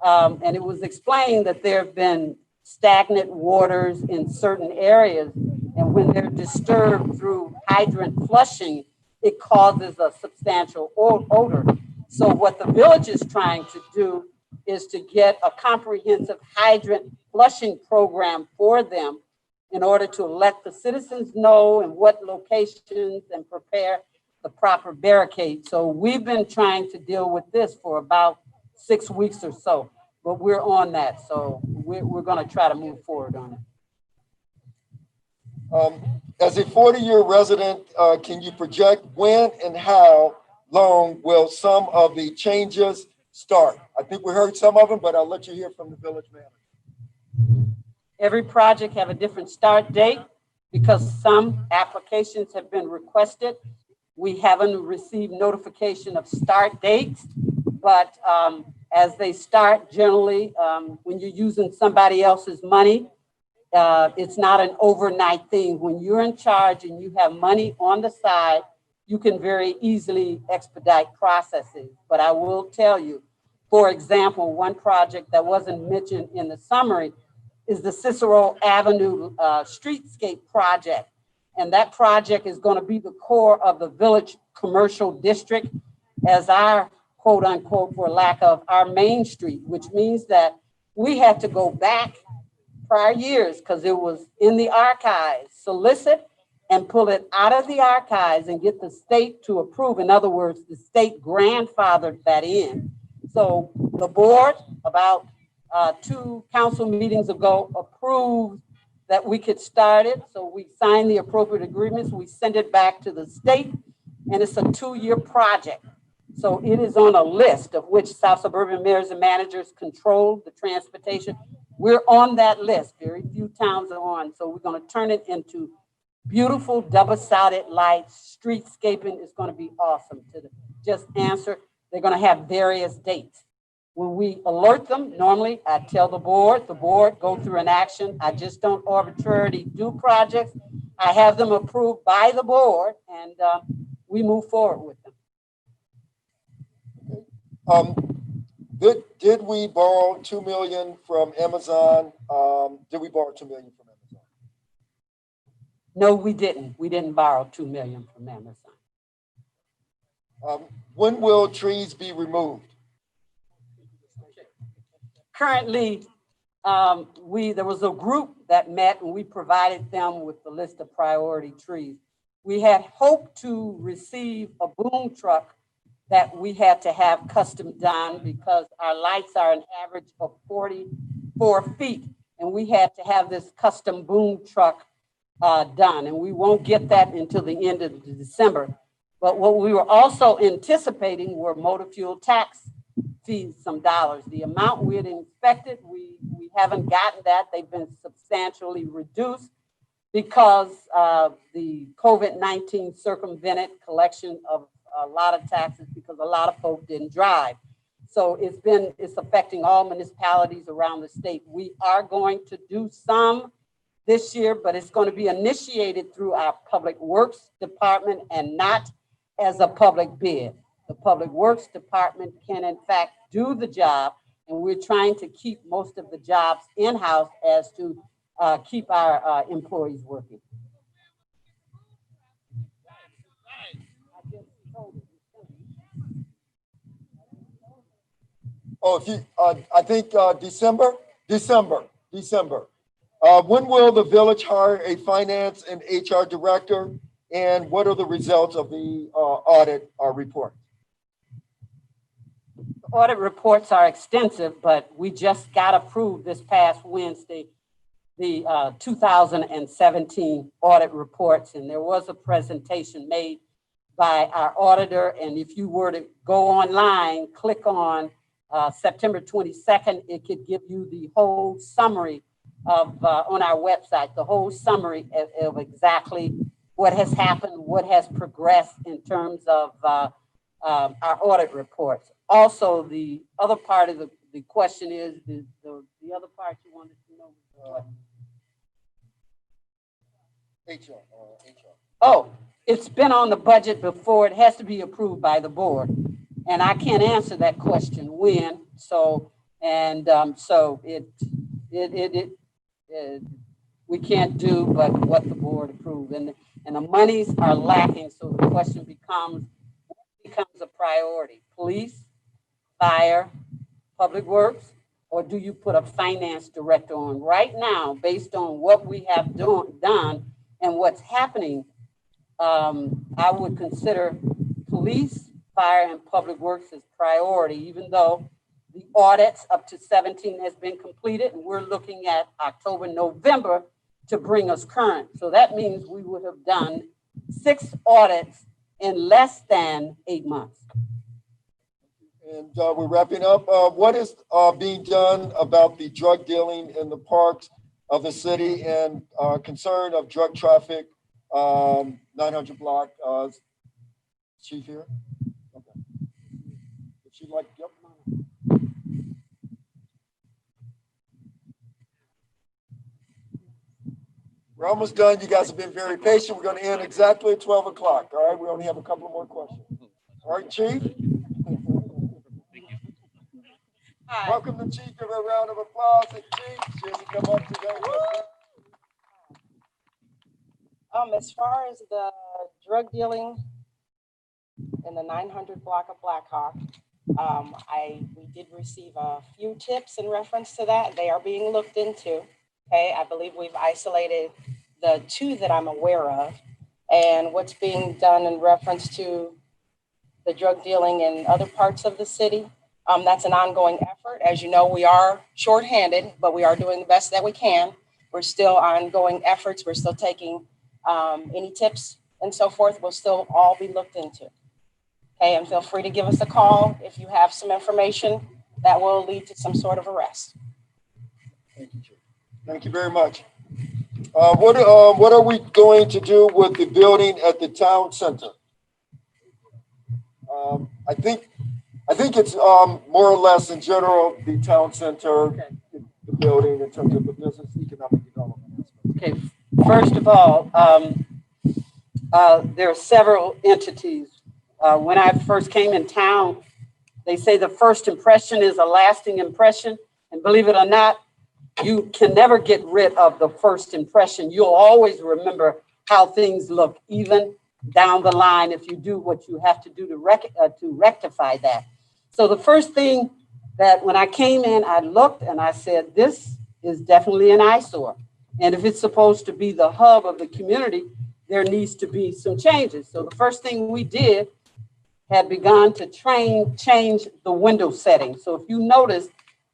And it was explained that there have been stagnant waters in certain areas, and when they're disturbed through hydrant flushing, it causes a substantial odor. So what the village is trying to do is to get a comprehensive hydrant flushing program for them in order to let the citizens know in what locations and prepare the proper barricade. So we've been trying to deal with this for about 6 weeks or so, but we're on that. So we're going to try to move forward on it. As a 40-year resident, can you project when and how long will some of the changes start? I think we heard some of them, but I'll let you hear from the village manager. Every project have a different start date because some applications have been requested. We haven't received notification of start dates, but as they start, generally, when you're using somebody else's money, it's not an overnight thing. When you're in charge and you have money on the side, you can very easily expedite processes. But I will tell you, for example, one project that wasn't mentioned in the summary is the Cicero Avenue Streetscape project. And that project is going to be the core of the village commercial district as our quote unquote, for lack of our main street, which means that we had to go back prior years because it was in the archives, solicit and pull it out of the archives and get the state to approve. In other words, the state grandfathered that in. So the board, about 2 council meetings ago, approved that we could start it. So we signed the appropriate agreements. We send it back to the state, and it's a 2-year project. So it is on a list of which South Suburban mayors and managers control the transportation. We're on that list. Very few towns are on. So we're going to turn it into beautiful double-sided lights. Streetscaping is going to be awesome. To just answer, they're going to have various dates. When we alert them, normally I tell the board go through an action. I just don't arbitrarily do projects. I have them approved by the board, and we move forward with them. Did we borrow $2 million from Amazon? Did we borrow $2 million from Amazon? No, we didn't. We didn't borrow $2 million from Amazon. When will trees be removed? Currently, there was a group that met and we provided them with the list of priority trees. We had hoped to receive a boom truck that we had to have custom done because our lights are an average of 44 feet. And we had to have this custom boom truck done. And we won't get that until the end of December. But what we were also anticipating were motor fuel tax fees, some dollars. The amount we had expected, we haven't gotten that. They've been substantially reduced because the COVID-19 circumvented collection of a lot of taxes because a lot of folk didn't drive. So it's affecting all municipalities around the state. We are going to do some this year, but it's going to be initiated through our Public Works Department and not as a public bid. The Public Works Department can in fact do the job, and we're trying to keep most of the jobs in-house as to keep our employees working. Oh, I think December. When will the village hire a finance and HR director? And what are the results of the audit report? The audit reports are extensive, but we just got approved this past Wednesday, the 2017 audit reports. And there was a presentation made by our auditor. And if you were to go online, click on September 22nd, it could give you the whole summary of, on our website, the whole summary of exactly what has happened, what has progressed in terms of our audit reports. Also, the other part of the question is, the other part you wanted to know? HR. Oh, it's been on the budget before. It has to be approved by the board. And I can't answer that question when. So, we can't do but what the board approved. And the monies are lacking. So the question becomes a priority. Police, fire, public works, or do you put a finance director on? Right now, based on what we have done and what's happening, I would consider police, fire, and public works as priority, even though the audits up to 17 has been completed, and we're looking at October, November to bring us current. So that means we would have done 6 audits in less than 8 months. And we're wrapping up. What is being done about the drug dealing in the parks of the city and concern of drug traffic, 900 block, Chief here? Okay. If she'd like, yep. We're almost done. You guys have been very patient. We're going to end exactly at 12 o'clock. All right, we only have a couple more questions. All right, Chief. Hi. Welcome to Chief. Give her a round of applause. And Chief, she hasn't come up today. As far as the drug dealing in the 900 block of Blackhawk, we did receive a few tips in reference to that. They are being looked into. Okay, I believe we've isolated the 2 that I'm aware of, and what's being done in reference to the drug dealing in other parts of the city. That's an ongoing effort. As you know, we are shorthanded, but we are doing the best that we can. We're still ongoing efforts. We're still taking any tips and so forth will still all be looked into. Okay, and feel free to give us a call if you have some information that will lead to some sort of arrest. Thank you, Chief. Thank you very much. What are we going to do with the building at the town center? I think it's more or less in general the town center, okay. The building in terms of the business economic development aspect. Okay, first of all, there are several entities. When I first came in town, they say the first impression is a lasting impression, and believe it or not, you can never get rid of the first impression. You'll always remember how things look, even down the line, if you do what you have to do to rectify that. So the first thing that when I came in, I looked and I said, this is definitely an eyesore. And if it's supposed to be the hub of the community, there needs to be some changes. So the first thing we did had begun to change the window settings. So if you notice,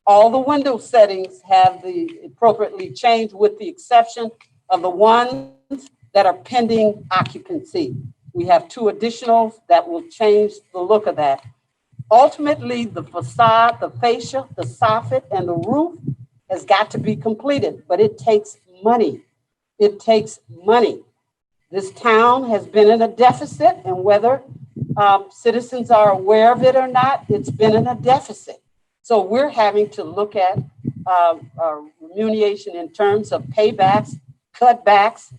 all the window settings have the appropriately changed with the exception of the ones that are pending occupancy. We have 2 additionals that will change the look of that. Ultimately, the facade, the fascia, the soffit, and the roof has got to be completed, but it takes money. It takes money. This town has been in a deficit, and whether citizens are aware of it or not, it's been in a deficit. So we're having to look at remuneration in terms of paybacks, cutbacks,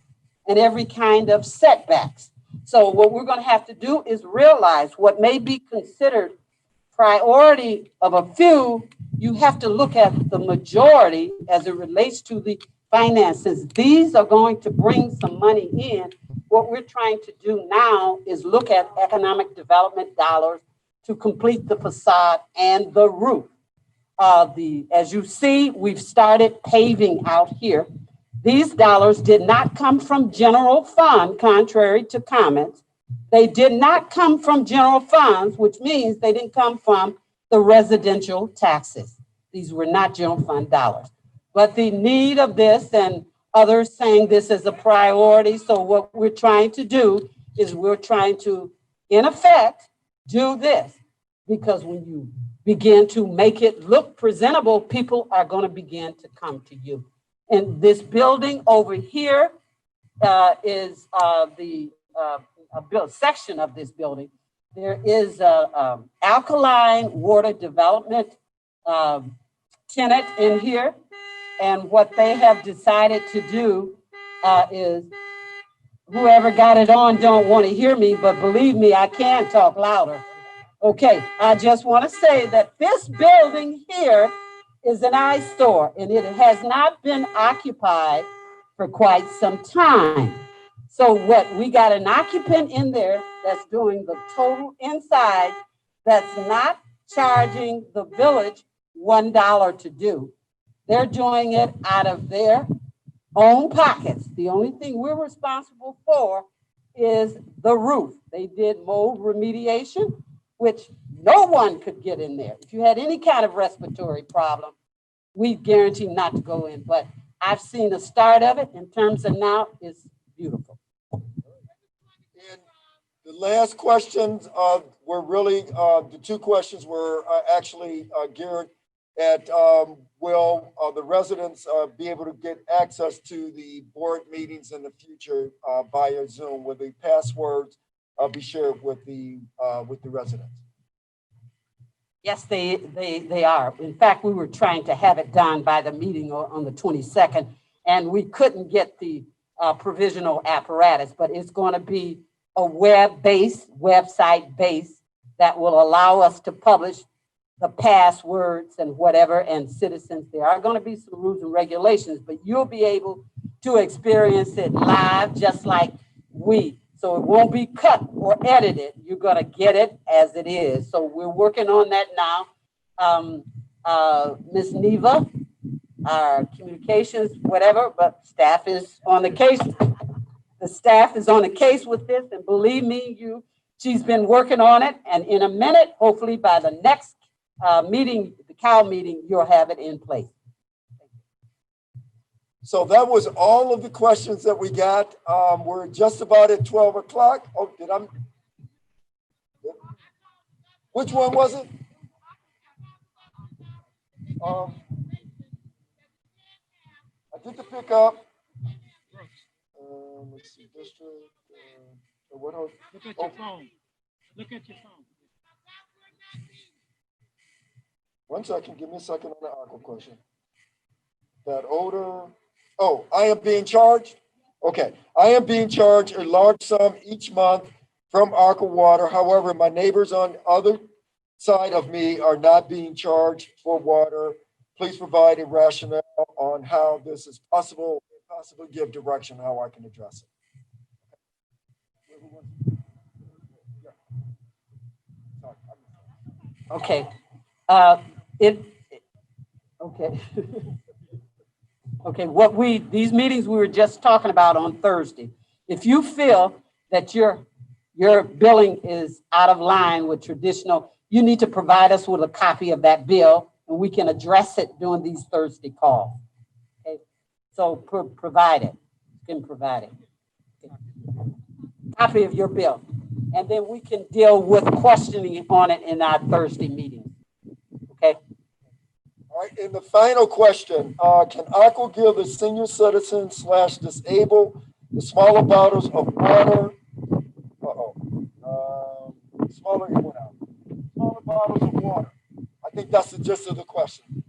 and every kind of setbacks. So what we're going to have to do is realize what may be considered priority of a few, you have to look at the majority as it relates to the finances. These are going to bring some money in. What we're trying to do now is look at economic development dollars to complete the facade and the roof. As you see, we've started paving out here. These dollars did not come from general fund, contrary to comments. They did not come from general funds, which means they didn't come from the residential taxes. These were not general fund dollars. But the need of this and others saying this is a priority. So what we're trying to do is we're trying to, in effect, do this. Because when you begin to make it look presentable, people are going to begin to come to you. And this building over here is a section of this building. There is a alkaline water development tenant in here. And what they have decided to do is, whoever got it on don't want to hear me, but believe me, I can talk louder. Okay, I just want to say that this building here is an eyesore, and it has not been occupied for quite some time. So what, we got an occupant in there that's doing the total inside, that's not charging the village $1 to do. They're doing it out of their own pockets. The only thing we're responsible for is the roof. They did mold remediation, which no one could get in there. If you had any kind of respiratory problem, we guarantee not to go in. But I've seen the start of it. In terms of now, it's beautiful. And the last questions were really, the 2 questions were actually geared at will the residents be able to get access to the board meetings in the future via Zoom with the passwords be shared with the residents? Yes, they are. In fact, we were trying to have it done by the meeting on the 22nd, and we couldn't get the provisional apparatus, but it's going to be a website base that will allow us to publish the passwords and whatever, and citizens. There are going to be some rules and regulations, but you'll be able to experience it live just like we. So it won't be cut or edited. You're going to get it as it is. So we're working on that now. Ms. Neva, our communications, whatever, but staff is on the case. The staff is on the case with this, and believe me, she's been working on it. And in a minute, hopefully by the next meeting, the COW meeting, you'll have it in place. So that was all of the questions that we got. We're just about at 12 o'clock. Oh, which one was it? I did the pickup. Let's see, district. What else? Look at your phone. Look at your phone. 1 second. Give me a second on the Aqua question. That odor. Oh, I am being charged? Okay. I am being charged a large sum each month from Aqua Water. However, my neighbors on the other side of me are not being charged for water. Please provide a rationale on how this is possible, possibly give direction how I can address it. Okay. Okay. Okay, these meetings we were just talking about on Thursday. If you feel that your billing is out of line with traditional, you need to provide us with a copy of that bill, and we can address it during these Thursday calls. Okay, so provide it. You can provide it. Okay. Copy of your bill, and then we can deal with questioning on it in our Thursday meeting. Okay. All right, and the final question, can Aqua give the senior citizen / disabled the smaller bottles of water? Smaller bottles of water. I think that's the gist of the question.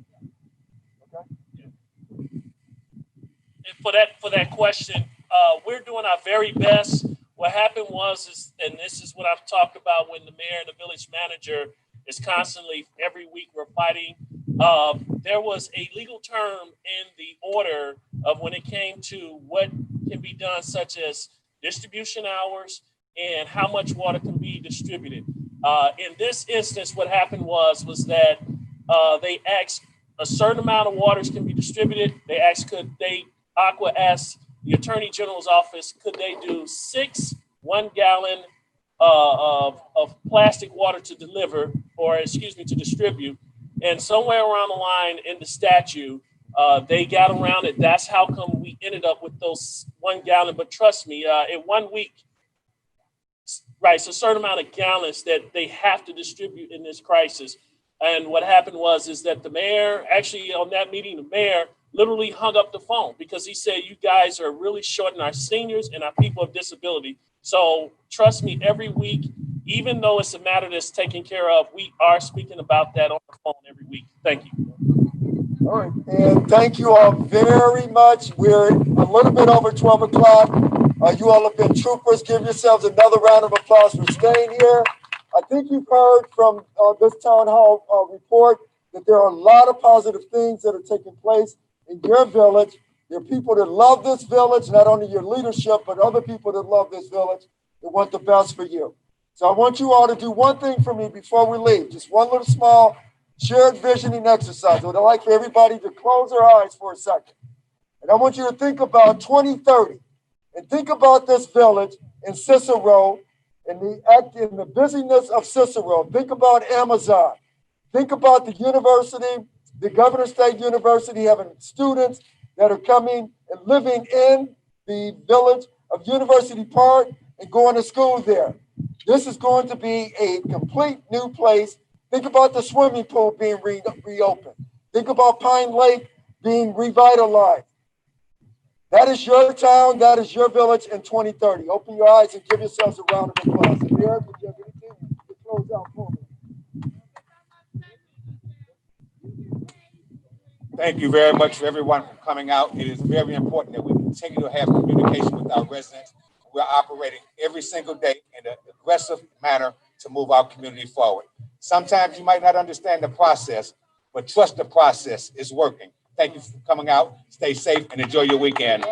Okay. And for that question, we're doing our very best. What happened was, and this is what I've talked about when the mayor and the village manager is constantly, every week we're fighting. There was a legal term in the order of when it came to what can be done, such as distribution hours and how much water can be distributed. In this instance, what happened was that they asked a certain amount of waters can be distributed. They asked, Aqua asked the Attorney General's office, could they do 6 1-gallon of plastic water to deliver, or to distribute. And somewhere around the line in the statute, they got around it. That's how come we ended up with those 1 gallon. But trust me, in 1 week, right, so a certain amount of gallons that they have to distribute in this crisis. And what happened was that the mayor, actually on that meeting, the mayor literally hung up the phone because he said, you guys are really shorting our seniors and our people with disability. So trust me, every week, even though it's a matter that's taken care of, we are speaking about that on the phone every week. Thank you. All right, and thank you all very much. We're a little bit over 12 o'clock. You all have been troopers. Give yourselves another round of applause for staying here. I think you've heard from this town hall report that there are a lot of positive things that are taking place in your village. There are people that love this village, not only your leadership, but other people that love this village that want the best for you. So I want you all to do one thing for me before we leave, just one little small shared visioning exercise. I'd like for everybody to close their eyes for a second. And I want you to think about 2030 and think about this village in Cicero and the busyness of Cicero. Think about Amazon. Think about the university, the Governor State University having students that are coming and living in the village of University Park and going to school there. This is going to be a complete new place. Think about the swimming pool being reopened. Think about Pine Lake being revitalized. That is your town, that is your village in 2030. Open your eyes and give yourselves a round of applause. Amir, would you have anything to close out for me? Thank you very much for everyone for coming out. It is very important that we continue to have communication with our residents. We're operating every single day in an aggressive manner to move our community forward. Sometimes you might not understand the process, but trust the process is working. Thank you for coming out. Stay safe and enjoy your weekend.